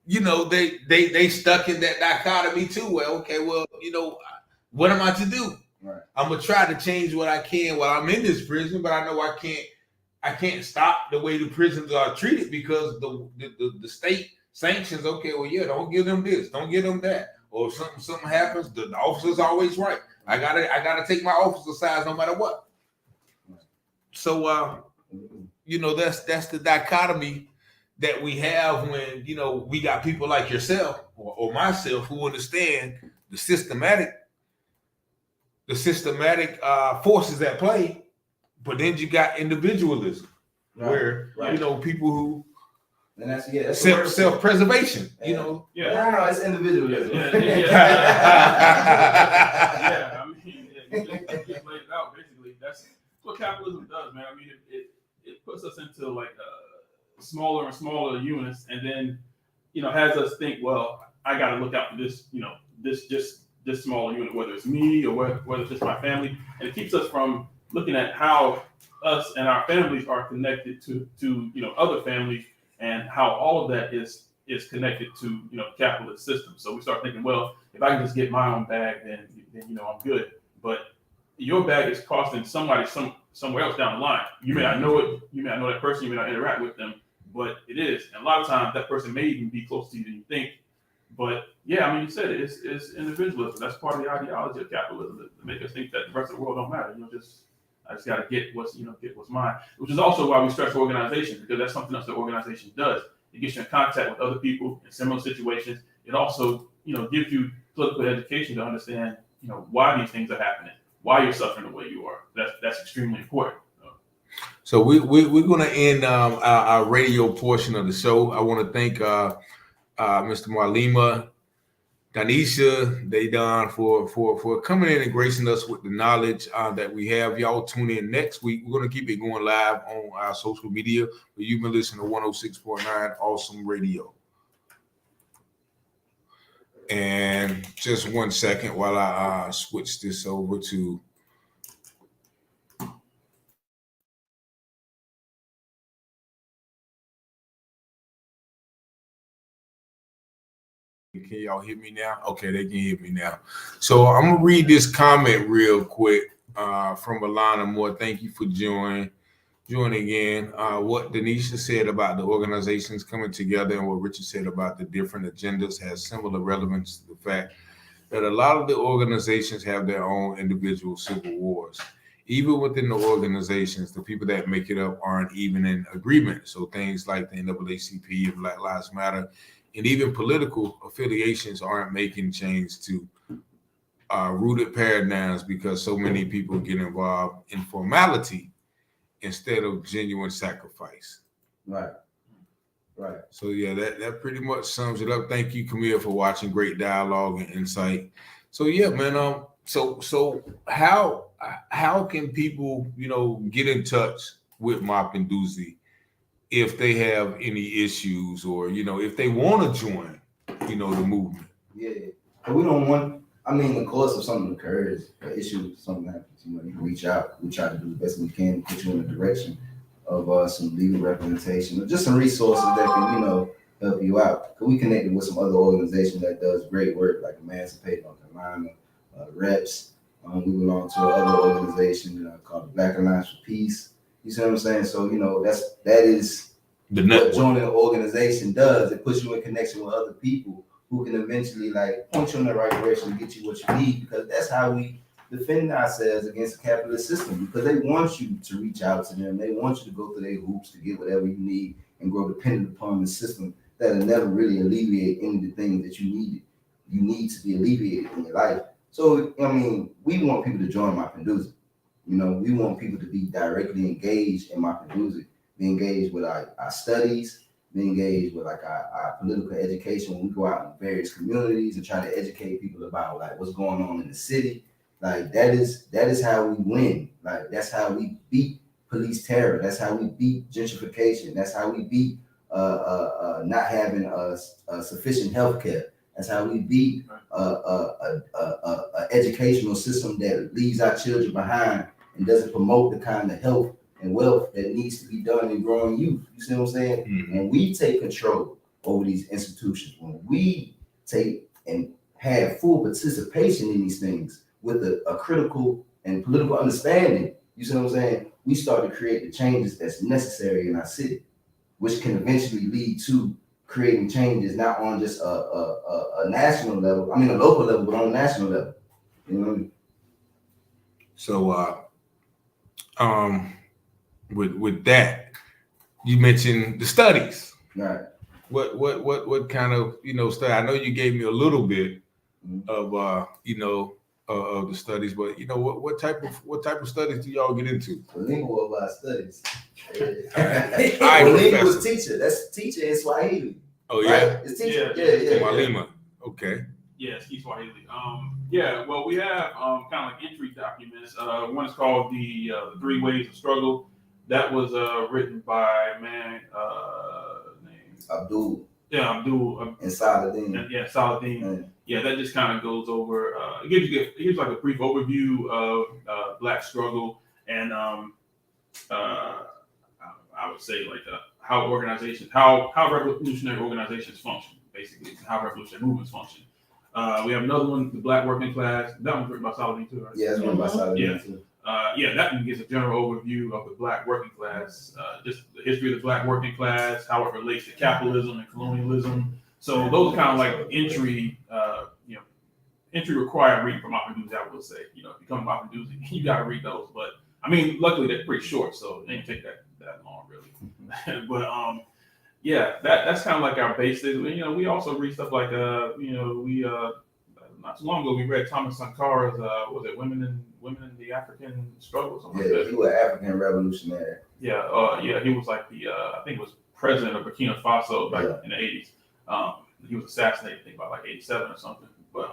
they stuck in that dichotomy too. Well, okay, well, what am I to do? Right. I'm gonna try to change what I can while I'm in this prison, but I know I can't stop the way the prisons are treated, because the state sanctions. Okay, well, yeah, don't give them this, don't give them that, or something happens. The officer's always right. I gotta take my officer side no matter what. So that's the dichotomy that we have when we got people like yourself or myself who understand the systematic forces at play, but then you got individualism, where people And that's the word. self-preservation. You know. Yeah. No, it's individualism. Yeah. I mean, you just laid it out. Basically, that's what capitalism does, man. I mean, it puts us into like smaller and smaller units, and then has us think, well, I got to look out for this, this smaller unit, whether it's me or whether it's just my family, and it keeps us from looking at how us and our families are connected to other families, and how all of that is connected to the capitalist system. So we start thinking, well, if I can just get my own bag, then I'm good. But your bag is costing somebody somewhere else down the line. You may not know it, you may not know that person, you may not interact with them, but it is. And a lot of times that person may even be closer to you than you think. But yeah, I mean, you said it, it's individualism. That's part of the ideology of capitalism, to make us think that the rest of the world don't matter. I just got to get what's mine. Which is also why we stress organization, because that's something else that organization does. It gets you in contact with other people in similar situations. It also, gives you political education to understand, why these things are happening, why you're suffering the way you are. That's extremely important. So we're going to end our radio portion of the show. I want to thank Mr. Marlima, Danisha, Dedan for coming in and gracing us with the knowledge that we have. Y'all tune in next week. We're going to keep it going live on our social media. But you've been listening to 106.9 Awesome Radio. And just 1 second while I switch this over to. Can y'all hear me now? Okay, they can hear me now. So I'm gonna read this comment real quick from Alana Moore. Thank you for joining in. What Denisha said about the organizations coming together and what Richard said about the different agendas has similar relevance to the fact that a lot of the organizations have their own individual civil wars. Even within the organizations, the people that make it up aren't even in agreement. So things like the NAACP and Black Lives Matter, and even political affiliations aren't making change to rooted paradigms, because so many people get involved in formality instead of genuine sacrifice. Right. So yeah, that pretty much sums it up. Thank you, Camille, for watching. Great dialogue and insight. So yeah, man. So how can people get in touch with Mapinduzi if they have any issues, or if they want to join the movement? Yeah, but we don't want. I mean, of course, if something occurs, an issue, something happens, you can reach out. We try to do the best we can to put you in the direction of some legal representation, or just some resources that can help you out. Because we connected with some other organizations that does great work, like Emancipate North Carolina, Reps. We belong to another organization called the Black Alliance for Peace. You see what I'm saying? So that is The what network. joining an organization does. It puts you in connection with other people who can eventually point you in the right direction and get you what you need, because that's how we defend ourselves against the capitalist system, because they want you to reach out to them. They want you to go through their hoops to get whatever you need and grow dependent upon the system that'll never really alleviate any of the things that you need to be alleviated in your life. So, I mean, we want people to join Mapinduzi. We want people to be directly engaged in Mapinduzi, be engaged with our studies, be engaged with our political education when we go out in various communities and try to educate people about what's going on in the city. That is how we win. That's how we beat police terror. That's how we beat gentrification. That's how we beat not having sufficient health care. That's how we beat an educational system that leaves our children behind and doesn't promote the kind of health and wealth that needs to be done in growing youth. You see what I'm saying? Mm-hmm. When we take control over these institutions, when we take and have full participation in these things with a critical and political understanding, you see what I'm saying? We start to create the changes that's necessary in our city, which can eventually lead to creating changes not on just a national level, a local level, but on a national level. So with that, you mentioned the studies. Right. What kind of study? I know you gave me a little bit of of the studies, but what type of studies do y'all get into? Bilingual about studies. All right, Bilingual Professor. teacher. That's teacher in Swahili. Oh Right? yeah, It's teacher. Yeah. Yeah. Malima. Okay. Yes, East Swahili. Yeah, well, we have kind of like entry documents. One is called the 3 Ways of Struggle. That was written by a man named Abdul Abdul and Saladin. yeah, Saladin. Man. Yeah, that just kind of goes over. It gives like a brief overview of Black struggle and I would say like how revolutionary organizations function, basically, how revolutionary movements function. We have another one, the Black Working Class. That one's written by Saladin too, right? Yeah, that's one by Saladin Yeah. too. That one gives a general overview of the Black working class, just the history of the Black working class, how it relates to capitalism and colonialism. So those are kind of like entry required reading for Mapaduzi, I would say. If you come to Mapaduzi, you got to read those. But I mean, luckily they're pretty short, so it ain't take that long really. But that's kind of like our basics. We also read stuff like not too long ago we read Thomas Sankara's Women in the African Struggle or something like Yeah, that. he was African revolutionary. Yeah, he was like I think it was president of Burkina Faso back in the 80s. He was assassinated, I think, by like 87 or something. But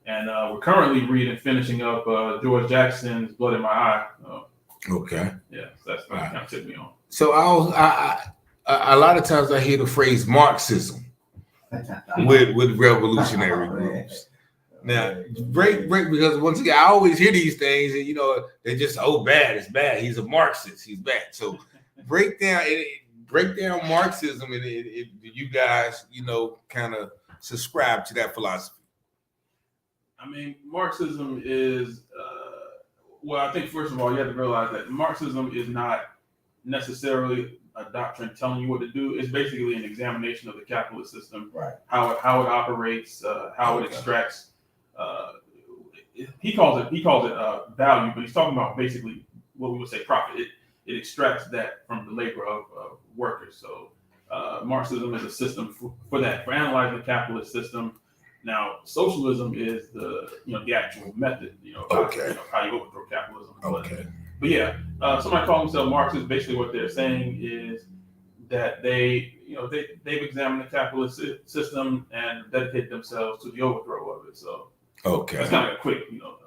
and we're currently finishing up George Jackson's Blood in My Eye. Okay. Yeah, so that's kind of took me on. So a lot of times I hear the phrase Marxism with revolutionary groups. Now, break because once again, I always hear these things, and they just bad, it's bad. He's a Marxist, he's bad. So break down Marxism, and if you guys kind of subscribe to that philosophy. I mean, Marxism is I think first of all you have to realize that Marxism is not necessarily a doctrine telling you what to do. It's basically an examination of the capitalist system, Right. How it operates, how it extracts. He calls it value, but he's talking about basically what we would say profit. It extracts that from the labor of workers. So Marxism is a system for that, for analyzing the capitalist system. Now, socialism is the actual method, how you overthrow capitalism. Okay. But yeah, somebody calling themselves Marxist, basically what they're saying is that they've examined the capitalist system and dedicated themselves to the overthrow of it. So that's kind of a quick,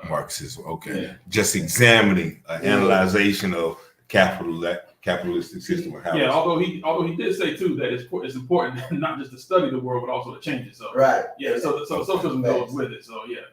Marxism. Okay. Yeah. Just examining analyzation of capitalistic system. Of how although he did say too that it's important not just to study the world but also to change it. So Right. yeah, so socialism goes with it. So yeah.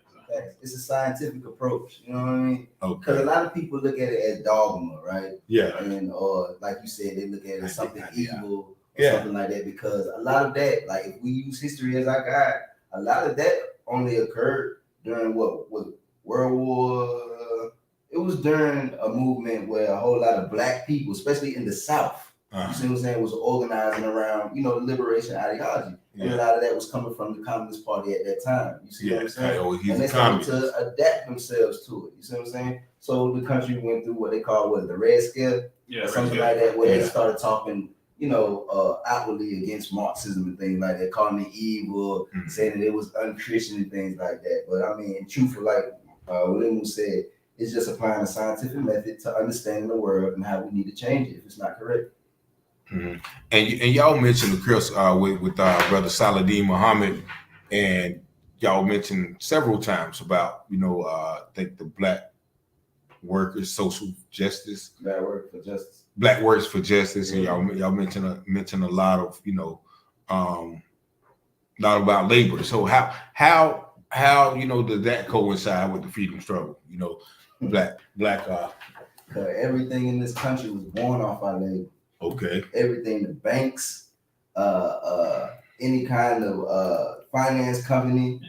It's a scientific approach, you know what I mean? Okay. Because a lot of people look at it as dogma, right? Yeah. Or like you said, they look at it as something evil or Yeah. something like that. Because a lot of that, like if we use history as our guide, a lot of that only occurred during what was World War. It was during a movement where a whole lot of Black people, especially in the South, you see what I'm saying, was organizing around, the liberation ideology. And a lot of that was coming from the Communist Party at that time. You see what I'm saying? He's and they a started communist. to adapt themselves to it. You see what I'm saying? So the country went through what they call the Red Scare, or something like that, where they started talking, outwardly against Marxism and things like that, calling it evil, saying that it was unchristian and things like that. But I mean, truthfully, like William said, it's just applying a scientific method to understanding the world and how we need to change it if it's not correct. Mm-hmm. And y'all mentioned, Chris, with Brother Saladin Muhammad, and y'all mentioned several times about I think the Black workers' social justice, Black work for justice, Black works for justice, and y'all mentioned a lot of lot about labor. So how does that coincide with the freedom struggle? Black. Everything in this country was born off our labor. Okay. Everything, the banks, any kind of finance company,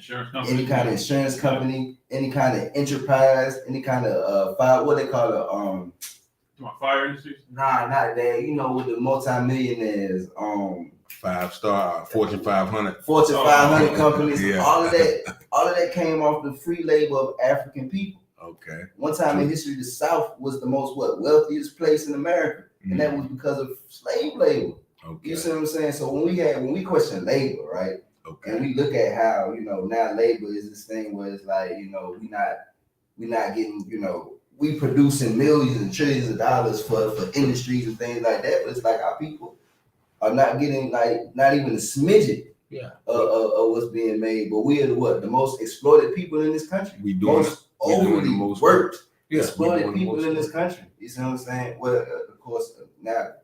any kind of insurance company, any kind of enterprise, any kind of what they call it, fire industries? Nah, not that. With the multimillionaires, 5-star Fortune 500. Fortune 500 companies, Yeah. all of that came off the free labor of African people. Okay. One time in history, the South was the most wealthiest place in America. And that was because of slave labor. Okay. You see what I'm saying? So when we question labor, right? Okay. And we look at how, now labor is this thing where it's like, we not getting, we producing millions and trillions of dollars for industries and things like that, but it's like our people are not getting not even a smidget of what's being made. But we are the most exploited people in this country. We doing most overly worked, exploited people in this country. You see what I'm saying? Well, of course, now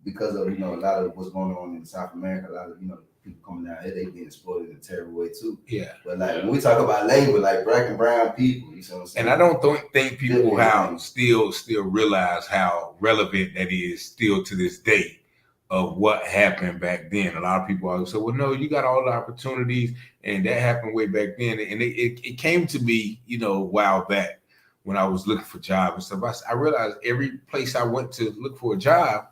because of a lot of what's going on in South America, a lot of people coming down here, they being exploited in a terrible way too. Yeah. But when we talk about labor, like black and brown people, you see what I'm saying? And I don't think people still realize how relevant that is still to this day of what happened back then. A lot of people always say, well, no, you got all the opportunities, and that happened way back then. And it came to me, a while back when I was looking for jobs and stuff. I realized every place I went to look for a job,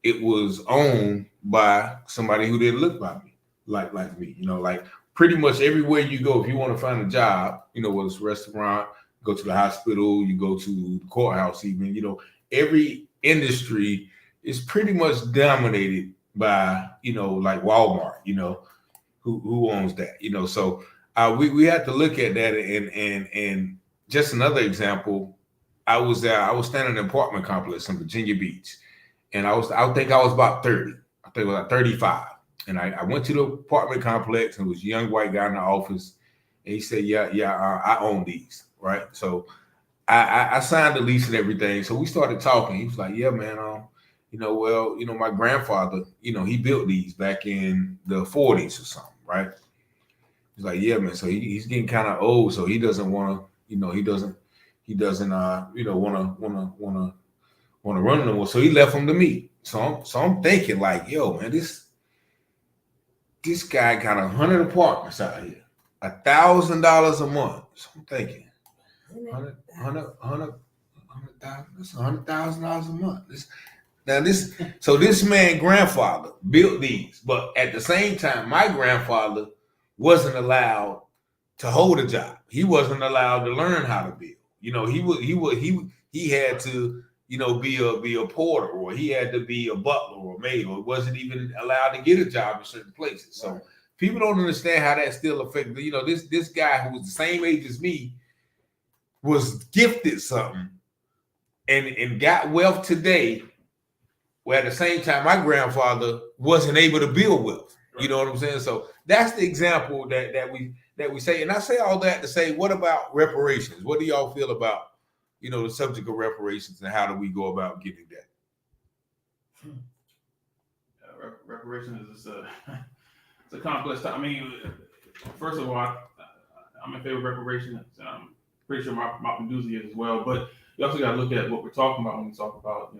it was owned by somebody who didn't look like me, like me. Like pretty much everywhere you go, if you want to find a job, whether it's a restaurant, go to the hospital, you go to the courthouse, even, every industry is pretty much dominated by, like Walmart, who owns that, So we have to look at that, and just another example. I was standing in an apartment complex in Virginia Beach. And I think I was about 30. I think I was like 35. And I went to the apartment complex, and it was a young white guy in the office. And he said, I own these, right? So I signed the lease and everything. So we started talking. He was like, yeah, man, my grandfather, he built these back in the 40s or something, right? He's like, yeah, man. So he's getting kind of old. So he doesn't want to, he doesn't want to run no more. So he left them to me. So I'm thinking like, yo, man, this guy got 100 apartments out here, $1,000 a month. So I'm thinking, $100,000. That's $100,000 a month. So this man grandfather built these, but at the same time, my grandfather wasn't allowed to hold a job. He wasn't allowed to learn how to build. He had to, be a porter, or he had to be a butler or a maid, or wasn't even allowed to get a job in certain places. So people don't understand how that still affected. This guy who was the same age as me was gifted something and got wealth today, where at the same time my grandfather wasn't able to build wealth. You know what I'm saying? So that's the example that we say. And I say all that to say, what about reparations? What do y'all feel about the subject of reparations, and how do we go about getting that? Reparations is it's a complex time. I mean, first of all, I'm in favor of reparations, and I'm pretty sure my Panduzi is as well. But you also got to look at what we're talking about when we talk about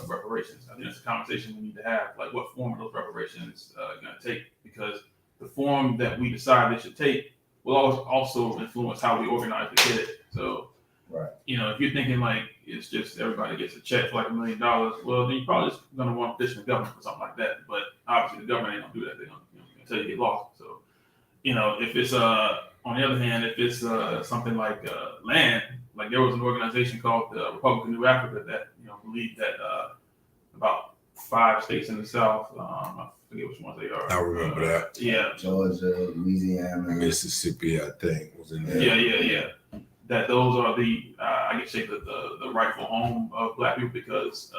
reparations. I think it's a conversation we need to have. Like, what form are those reparations going to take? Because the form that we decide they should take will also influence how we organize to get it. So. Right. If you're thinking like it's just everybody gets a check for like $1 million, well, then you're probably just gonna want to petition the government for something like that. But obviously, the government ain't gonna do that. They're gonna tell you get lost. So, if it's on the other hand, if it's something like land, like there was an organization called the Republic of New Africa that believed that about 5 states in the South, I forget which ones they are. I remember that. Yeah. Georgia, Louisiana, Mississippi, I think was in there. Yeah. That those are the rightful home of Black people, because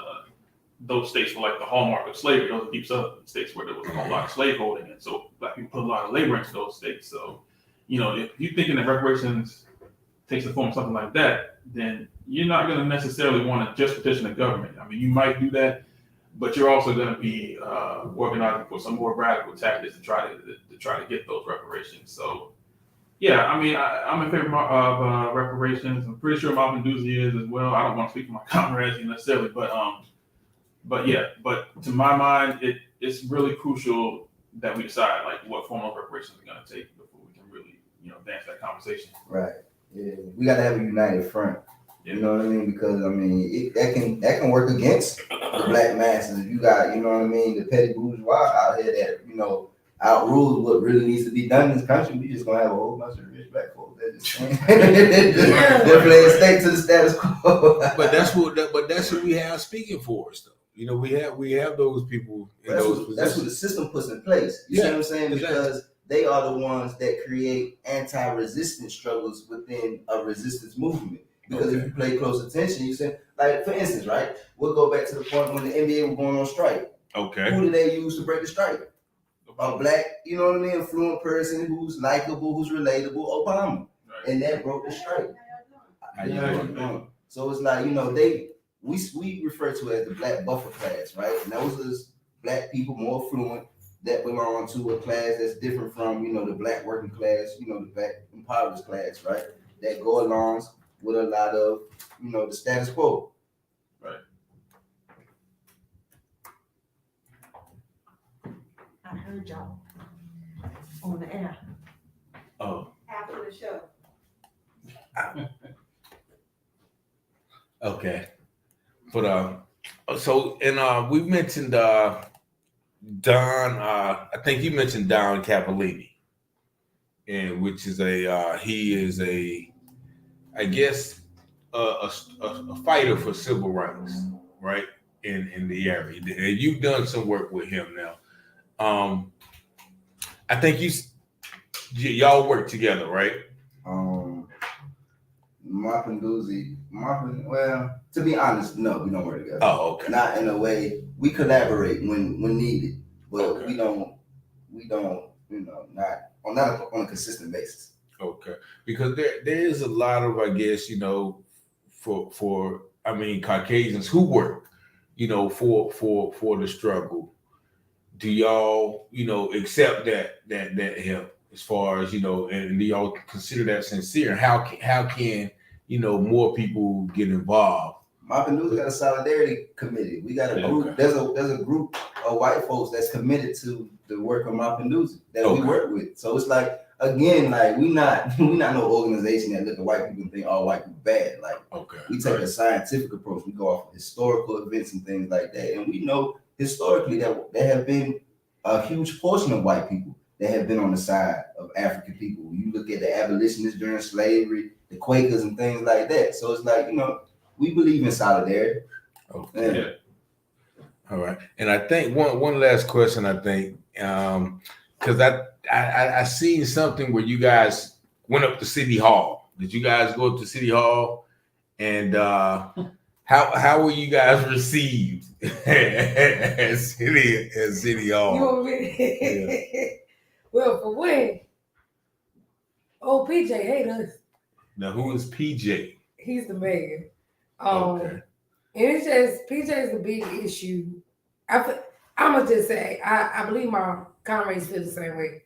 those states were like the hallmark of slavery. Those are deep Southern states where there was a whole lot of slaveholding, and so Black people put a lot of labor into those states. So, if you're thinking that reparations takes the form of something like that, then you're not going to necessarily want to just petition the government. I mean, you might do that, but you're also going to be organizing for some more radical tactics to try to get those reparations. So. Yeah, I mean, I'm in favor of reparations. I'm pretty sure Malcolm Doozy is as well. I don't want to speak for my comrades necessarily, but to my mind, it's really crucial that we decide like what form of reparations we're going to take before we can really, advance that conversation. Right. Yeah, we got to have a united front. Yeah. You know what I mean? Because I mean, that can work against the Black masses. If you got, the petty bourgeois out here that outrules what really needs to be done in this country, we just gonna have a whole bunch of rich Black folks that just definitely stay to the status quo. But that's what we have speaking for us, though. We have those people in those positions. That's what the system puts in place. You see what I'm saying? Exactly. Because they are the ones that create anti-resistance struggles within a resistance movement. Because if you pay close attention, you say, like, for instance, right? We'll go back to the point when the NBA was going on strike. Okay. Who did they use to break the strike? A black, you know what I mean, affluent person who's likable, who's relatable, Obama. Right. And that broke the strike. So it's like, you know, we refer to it as the black buffer class, right? And those are black people more affluent that belong to a class that's different from, you know, the black working class, you know, the black impoverished class, right? That go along with a lot of, you know, the status quo. Right. I heard y'all on the air. Oh. After the show. Okay. But so and we mentioned Don, I think you mentioned Don Capolini, and which is he is I guess a fighter for civil rights, right? In the area. And you've done some work with him now. I think y'all work together, right? Well, to be honest, no, we don't work together. Oh, okay. Not in a way. We collaborate when needed, but okay. we don't, you know, not on a consistent basis. Okay, because there is a lot of, I guess, you know, for I mean, Caucasians who work, you know, for the struggle. Do y'all, you know, accept that help as far as, you know, and do y'all consider that sincere? How can you know more people get involved? Moppin' News got a solidarity committee. We got a group. Okay. There's a group of white folks that's committed to the work of Moppin' News that we work with. So it's like, again, like we not no organization that look at white people and think all white people bad. Like we take a scientific approach. We go off of historical events and things like that, and we know historically that there have been a huge portion of white people that have been on the side of African people. You look at the abolitionists during slavery, the Quakers and things like that. So it's like, you know, we believe in solidarity. Okay. Yeah. All right. And I think one last question, I think, because I seen something where you guys went up to City Hall. Did you guys go up to City Hall? And how were you guys received at City Hall? You know what I mean? Yeah. Well, for one, old PJ hate us. Now, who is PJ? He's the mayor. Okay. And it's just, PJ is a big issue. I'm gonna just say, I believe my comrades feel the same way.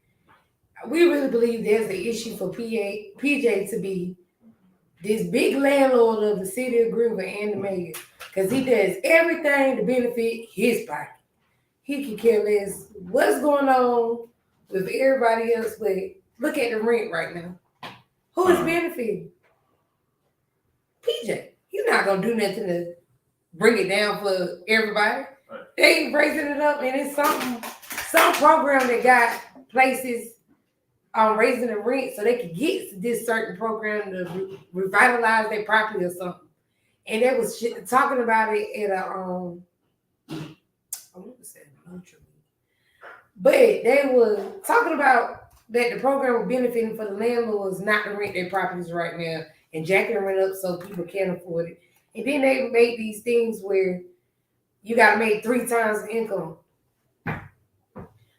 We really believe there's an issue for PJ to be this big landlord of the city of Greenville and the mayor, because he does everything to benefit his pocket. He can care less what's going on with everybody else, but look at the rent right now. Who is benefiting? PJ. He's not gonna do nothing to bring it down for everybody. Right. They ain't raising it up, and it's some program that got places raising the rent so they could get this certain program to revitalize their property or something. And they was talking about it at I want to say neutral, but they were talking about that the program was benefiting for the landlords not to rent their properties right now and jacking the rent up so people can't afford it. And then they made these things where you got to make 3 times the income.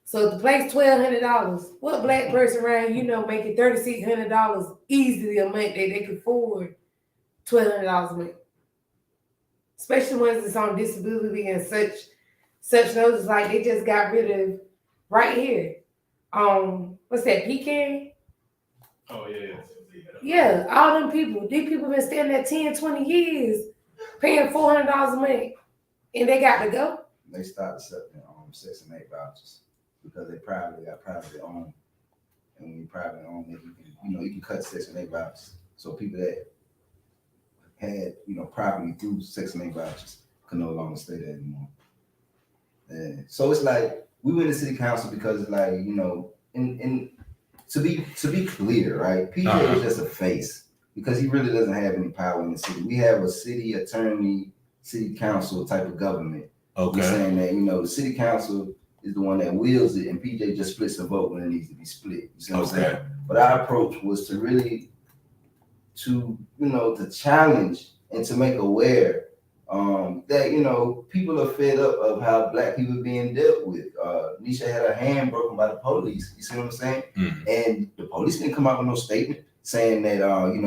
So if the place $1,200, what black person around, you know, making $3,600 easily a month that they can afford $1,200 a month? Especially ones that's on disability and such notice, like they just got rid of right here. What's that, Pecan? Oh, yeah. Yeah, all them people. These people been staying there 10, 20 years, paying $400 a month, and they got to go. They started accepting Section 8 vouchers because they privately owned. And when you privately own it, you can cut Section 8 vouchers. So people that had, property through Section 8 vouchers could no longer stay there anymore. And so it's like, we went to city council because it's like, and to be clear, right? PJ is just a face because he really doesn't have any power in the city. We have a city attorney, city council type of government. Okay. We're saying that, the city council is the one that wields it, and PJ just splits the vote when it needs to be split. You see what I'm Okay. saying? But our approach was to really, to challenge and to make aware that people are fed up of how black people are being dealt with. Nisha had her hand broken by the police. You see what I'm saying? And the police didn't come out with no statement saying that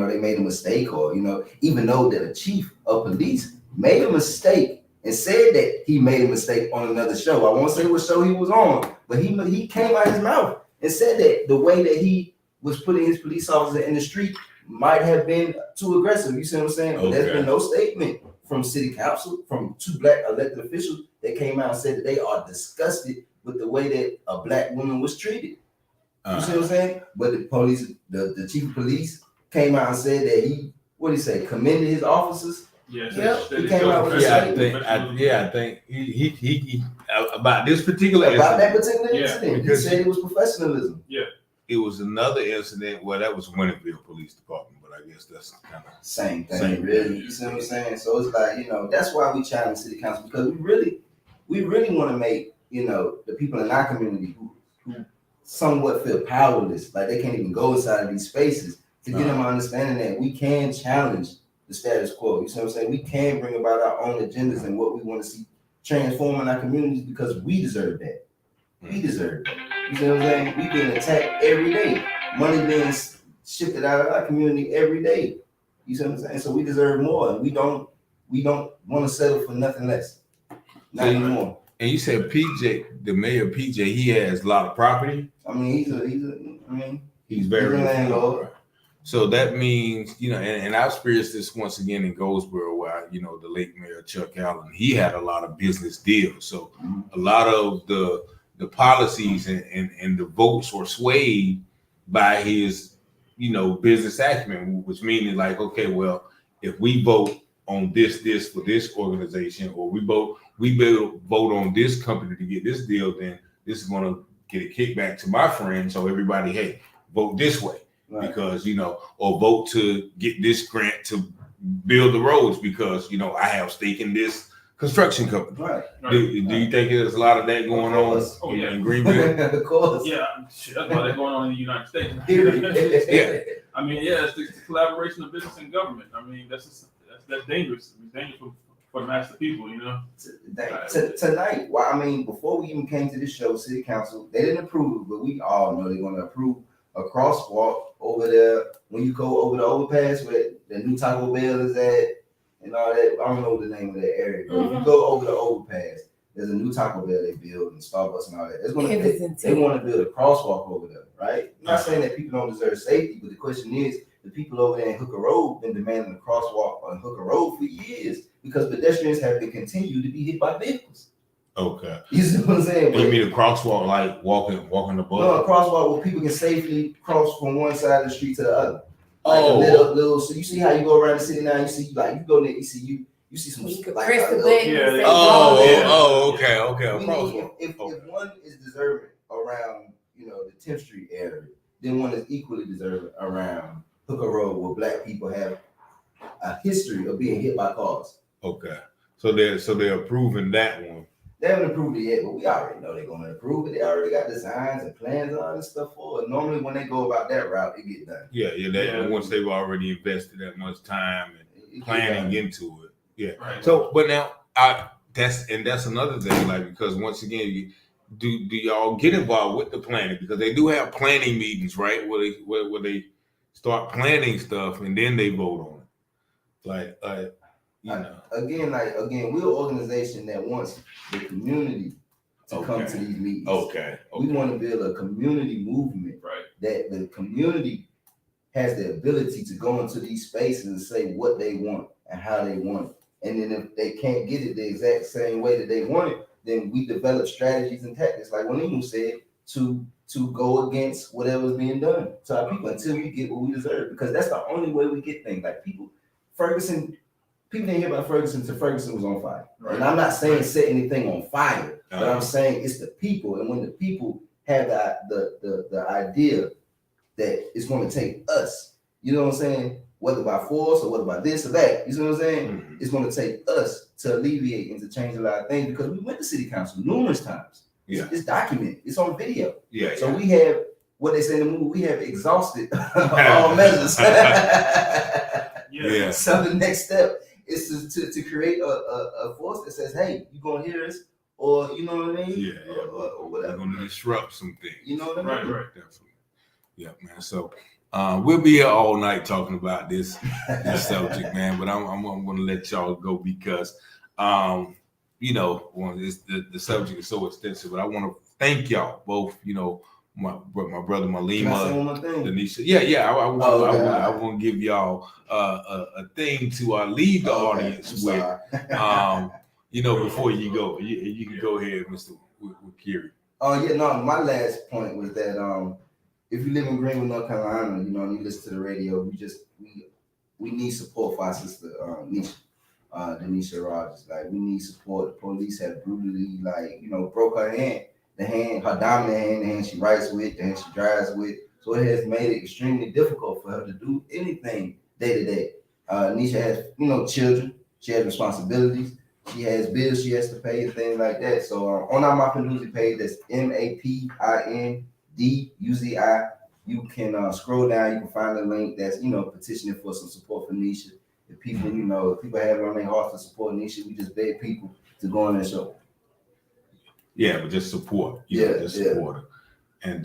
they made a mistake, or even though that a chief of police made a mistake and said that he made a mistake on another show. I won't say what show he was on, but he came out his mouth and said that the way that he was putting his police officer in the street might have been too aggressive. You see what I'm saying? But there's been no statement from city council, from 2 black elected officials that came out and said that they are disgusted with the way that a black woman was treated. You see what I'm saying? But the police, the chief of police came out and said that he commended his officers. Yes. He came out with a statement. I think he about this particular About that incident. particular incident. He because said it was professionalism. It was another incident. Well, that was Greenville Police Department, but I guess that's kind of Same thing, Same really. thing. You see what I'm saying? So it's like, that's why we challenge city council, because we really want to make, the people in our community who somewhat feel powerless, like they can't even go inside of these spaces, to get them understanding that we can challenge the status quo. You see what I'm saying? We can bring about our own agendas and what we want to see transform in our communities, because we deserve that. We deserve that. You see what I'm saying? We being attacked every day. Money being shifted out of our community every day. You see what I'm saying? So we deserve more, and we don't want to settle for nothing less. Not anymore. And you said PJ, the mayor of PJ, he has a lot of property. I mean, He's very a landlord. So that means, and I've experienced this once again in Goldsboro, where the late mayor Chuck Allen, he had a lot of business deals. So a lot of the policies and the votes were swayed by his, business acumen, which meaning like, okay, well, if we vote on this for this organization, or we vote on this company to get this deal, then this is going to get a kickback to my friend. So everybody, hey, vote this way. Right. Because, or vote to get this grant to build the roads because, I have stake in this construction company. Right. Do you think there's a lot of that going on in Greenville? Of course. Yeah, that's why they're going on in the United States. Yeah. I mean, it's the collaboration of business and government. I mean, that's dangerous. It's dangerous for the mass of people, Tonight, before we even came to this show, City Council, they didn't approve it, but we all know they're going to approve a crosswalk over there when you go over the overpass where the new Taco Bell is at and all that. I don't know the name of that area, but if you go over the overpass, there's a new Taco Bell they build and Starbucks and all that. They want to build a crosswalk over there, right? I'm not saying that people don't deserve safety, but the question is, the people over there in Hooker Road been demanding a crosswalk on Hooker Road for years because pedestrians have been continued to be hit by vehicles. Okay. You see what I'm saying? You mean a crosswalk like walking the bus? No, a crosswalk where people can safely cross from one side of the street to the other. Like a little. So you see how you go around the city now. You see, like you go near ECU, you see some. You can like, press the little- button. Okay. A We crosswalk. need, if one is deserving around, the 10th Street area, then one is equally deserving around Hooker Road, where black people have a history of being hit by cars. Okay. So they're approving that one. They haven't approved it yet, but we already know they're going to approve it. They already got designs and plans and all this stuff for it. Normally, when they go about that route, it get done. Yeah. Once they've already invested that much time and planning into it. Yeah. Right. So, but now that's another thing, like, because once again, do y'all get involved with the planning, because they do have planning meetings, right? Where they start planning stuff and then they vote on it. Again, we're an organization that wants the community to come to these meetings. Okay. We want to build a community movement, Right. that the community has the ability to go into these spaces and say what they want and how they want it. And then if they can't get it the exact same way that they want it, then we develop strategies and tactics, like Wanimu said, to go against whatever's being done to our people until we get what we deserve. Because that's the only way we get things. Like people didn't hear about Ferguson until Ferguson was on fire. Right. And I'm not saying set anything on fire, but I'm saying it's the people. And when the people have the idea that it's going to take us, you know what I'm saying? Whether by force or whether by this or that, you see what I'm saying? Mm-hmm. It's going to take us to alleviate and to change a lot of things, because we went to city council numerous times. Yeah. It's documented. It's on video. Yeah. So we have what they say in the movie. We have exhausted all measures. Yeah. So the next step is to create a force that says, "Hey, you gonna hear us?" Or you know what I mean? Yeah. Or whatever. We're gonna disrupt some things. You know what I mean? Right. Definitely. Yeah, man. So we'll be here all night talking about this subject, man. But I'm gonna let y'all go because you know, the subject is so extensive. But I want to thank y'all both. You know, my brother Malima, Can I say one more thing? Denisha. Yeah. I want to give y'all a thing to leave the audience with. You know, before you go, you can go ahead, Mr. with Kiri. Oh yeah, no. My last point was that if you live in Greenville, North Carolina, you know, and you listen to the radio, we need support for our sister Denisha Rogers. Like we need support. The police have brutally, like, you know, broke her hand. Her dominant hand, the hand she writes with, the hand she drives with. So it has made it extremely difficult for her to do anything day to day. Nisha has, you know, children. She has responsibilities. She has bills she has to pay and things like that. So on our Mapinduzi page, that's MAPINDUZI. You can scroll down. You can find a link that's, you know, petitioning for some support for Nisha. If people, you know, if people have it on their hearts to support Nisha, we just beg people to go on that show. Yeah, but just support. Support her. And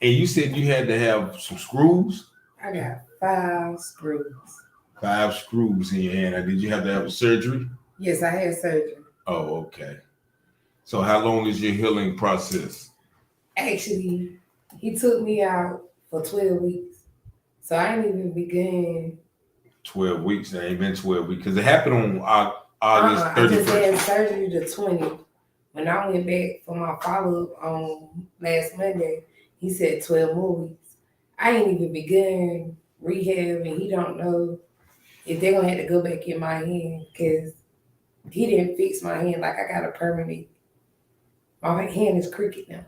you said you had to have some screws. I got 5 screws. 5 screws in your hand. Now, did you have to have a surgery? Yes, I had surgery. Oh, okay. So how long is your healing process? Actually, he took me out for 12 weeks. So I ain't even begun. 12 weeks. That ain't been 12 weeks. Because it happened on August 31st. I just had surgery the 20th. When I went back for my follow-up on last Monday, he said 12 more weeks. I ain't even begun rehab, and he don't know if they're going to have to go back in my hand because he didn't fix my hand like I got a permanent. My hand is crooked now.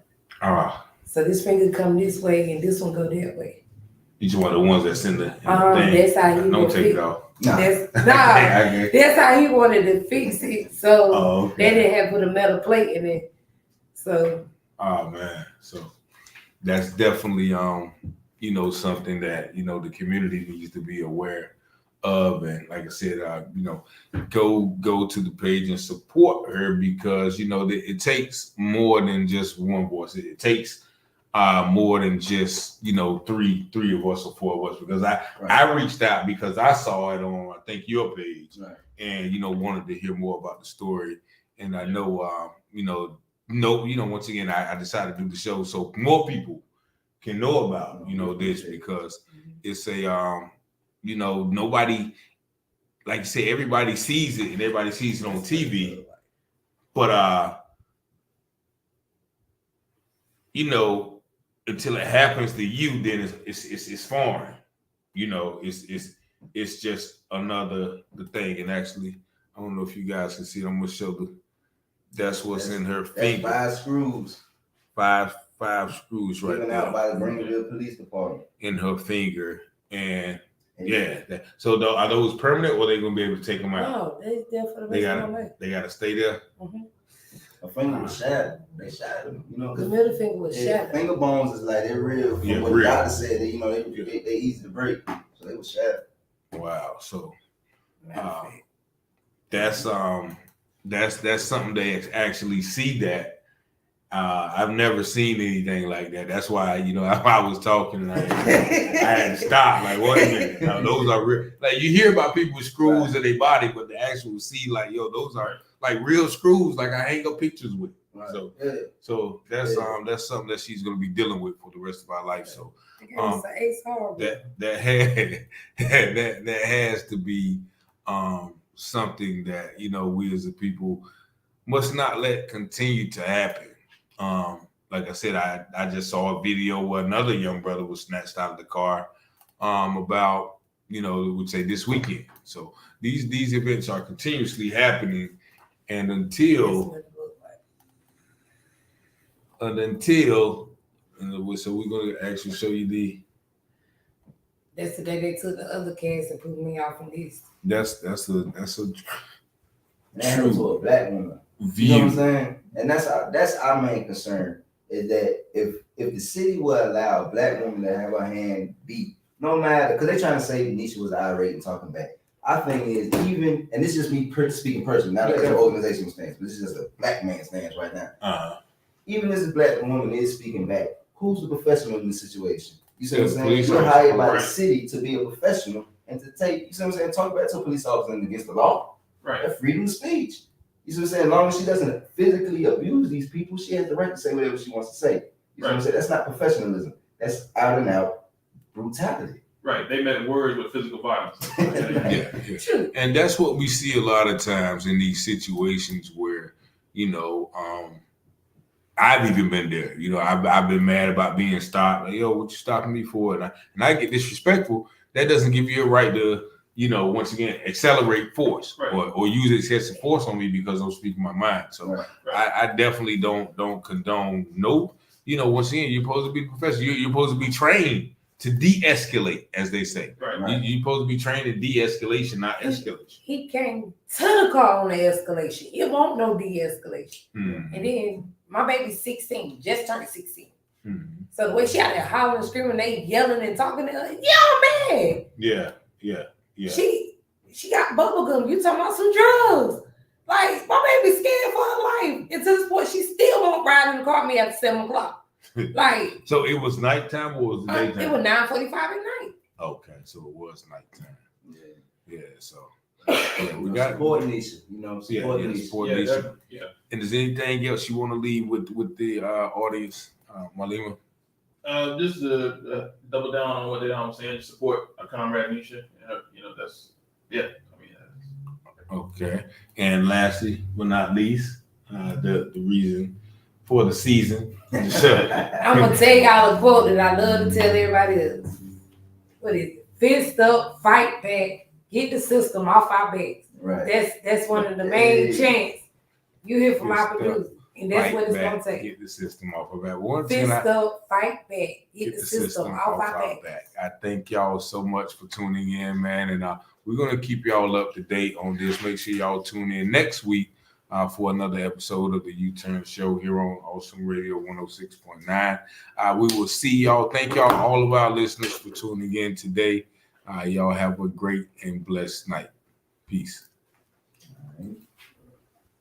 So this finger come this way and this one go that way. Each one of the ones that's in the thing. That's how he Don't take it off. That's how he wanted to fix it. So they didn't have to put a metal plate in it. So man. So that's definitely you know, something that, you know, the community needs to be aware of. And like I said, you know, go to the page and support her because, you know, it takes more than just one voice. It takes more than just, you know, three of us or 4 of us, because I reached out because I saw it on, I think, your page, and, you know, wanted to hear more about the story. And I know, you know, once again, I decided to do the show so more people can know about, you know, this, because it's a, you know, nobody, like you said, everybody sees it and everybody sees it on TV, but, you know, until it happens to you, then it's foreign, you know. It's just the thing. And actually, I don't know if you guys can see it. I'm gonna show that's what's in her finger. 5 screws. 5 screws right Given there. out by the Greenville Police Department. In her finger, and so are those permanent, or are they gonna be able to take them out? no, they there for the rest of my life. They gotta stay there. Her finger was shattered. They shattered them, you know. The middle finger was shattered. Finger bones is like they're real. From what the doctor said, you know, they easy to break, so they were shattered. Wow. So that's something they actually see that. I've never seen anything like that. That's why, you know, I was talking and I had to stop. Like, wait a minute. Now, those are real. Like, you hear about people with screws in their body, but the actual see, like, yo, those are like real screws. Like, I hang up pictures with. So that's something that she's gonna be dealing with for the rest of our life. So that has to be something that, you know, we as a people must not let continue to happen. Like I said, I just saw a video where another young brother was snatched out of the car about, you know, would say this weekend. So these events are continuously happening, and until so we're going to actually show you that's the day they took the other cast and put me off from this. That's a that was a black woman. view. You know what I'm saying? And that's our main concern is that if the city will allow black women to have her hand beat, no matter, because they're trying to say Nisha was irate and talking back. Our thing is even, and this is just me speaking personally, not as an organizational stance, but this is just a black man stance right now. Even as a black woman is speaking back, who's the professional in this situation? You see what I'm saying? You're hired by the city to be a professional and to take, you see what I'm saying, talk back to a police officer against the law. Right. That's freedom of speech. You see what I'm saying? As long as she doesn't physically abuse these people, she has the right to say whatever she wants to say. You see what I'm saying? That's not professionalism. That's out and out brutality. Right. They met words with physical violence. Yeah. And that's what we see a lot of times in these situations where, I've even been there. I've been mad about being stopped. Like, yo, what you stopping me for? And I get disrespectful. That doesn't give you a right to, once again, accelerate force or use excessive force on me because I'm speaking my mind. So I definitely don't condone. Nope. Once again, you're supposed to be a professional. You're supposed to be trained to de-escalate, as they say. Right. You're supposed to be trained in de-escalation, not escalation. He came to the car on the escalation. It won't no de-escalation. Mm-hmm. And then my baby's 16, just turned 16. Mm-hmm. So the way she out there hollering, screaming, they yelling and talking to her, y'all mad. Yeah. She got bubble gum. You talking about some drugs. Like, my baby's scared for her life. And to this point, she still won't ride in the car with me after 7 o'clock. Like, so it was nighttime or was it daytime? It was 9:45 at night. Okay, so it was nighttime. Yeah. So we got support Nisha. Support Nisha. Yeah. And is there anything else you want to leave with the audience, Malima? Just to double down on what I'm saying, support our comrade Nisha. That's Okay. And lastly, but not least, the reason for the season. I'm gonna tell y'all a quote that I love to tell everybody else. What is it? Fist up, fight back, get the system off our backs. Right. That's one of the main chants you hear from our producers. And that's what it's gonna take. Get the system off of that. Fist up, fight back, get the system off our back. I thank y'all so much for tuning in, man. And we're gonna keep y'all up to date on this. Make sure y'all tune in next week for another episode of the U-Turn Show here on Awesome Radio 106.9. We will see y'all. Thank y'all, all of our listeners, for tuning in today. Y'all have a great and blessed night. Peace. All right.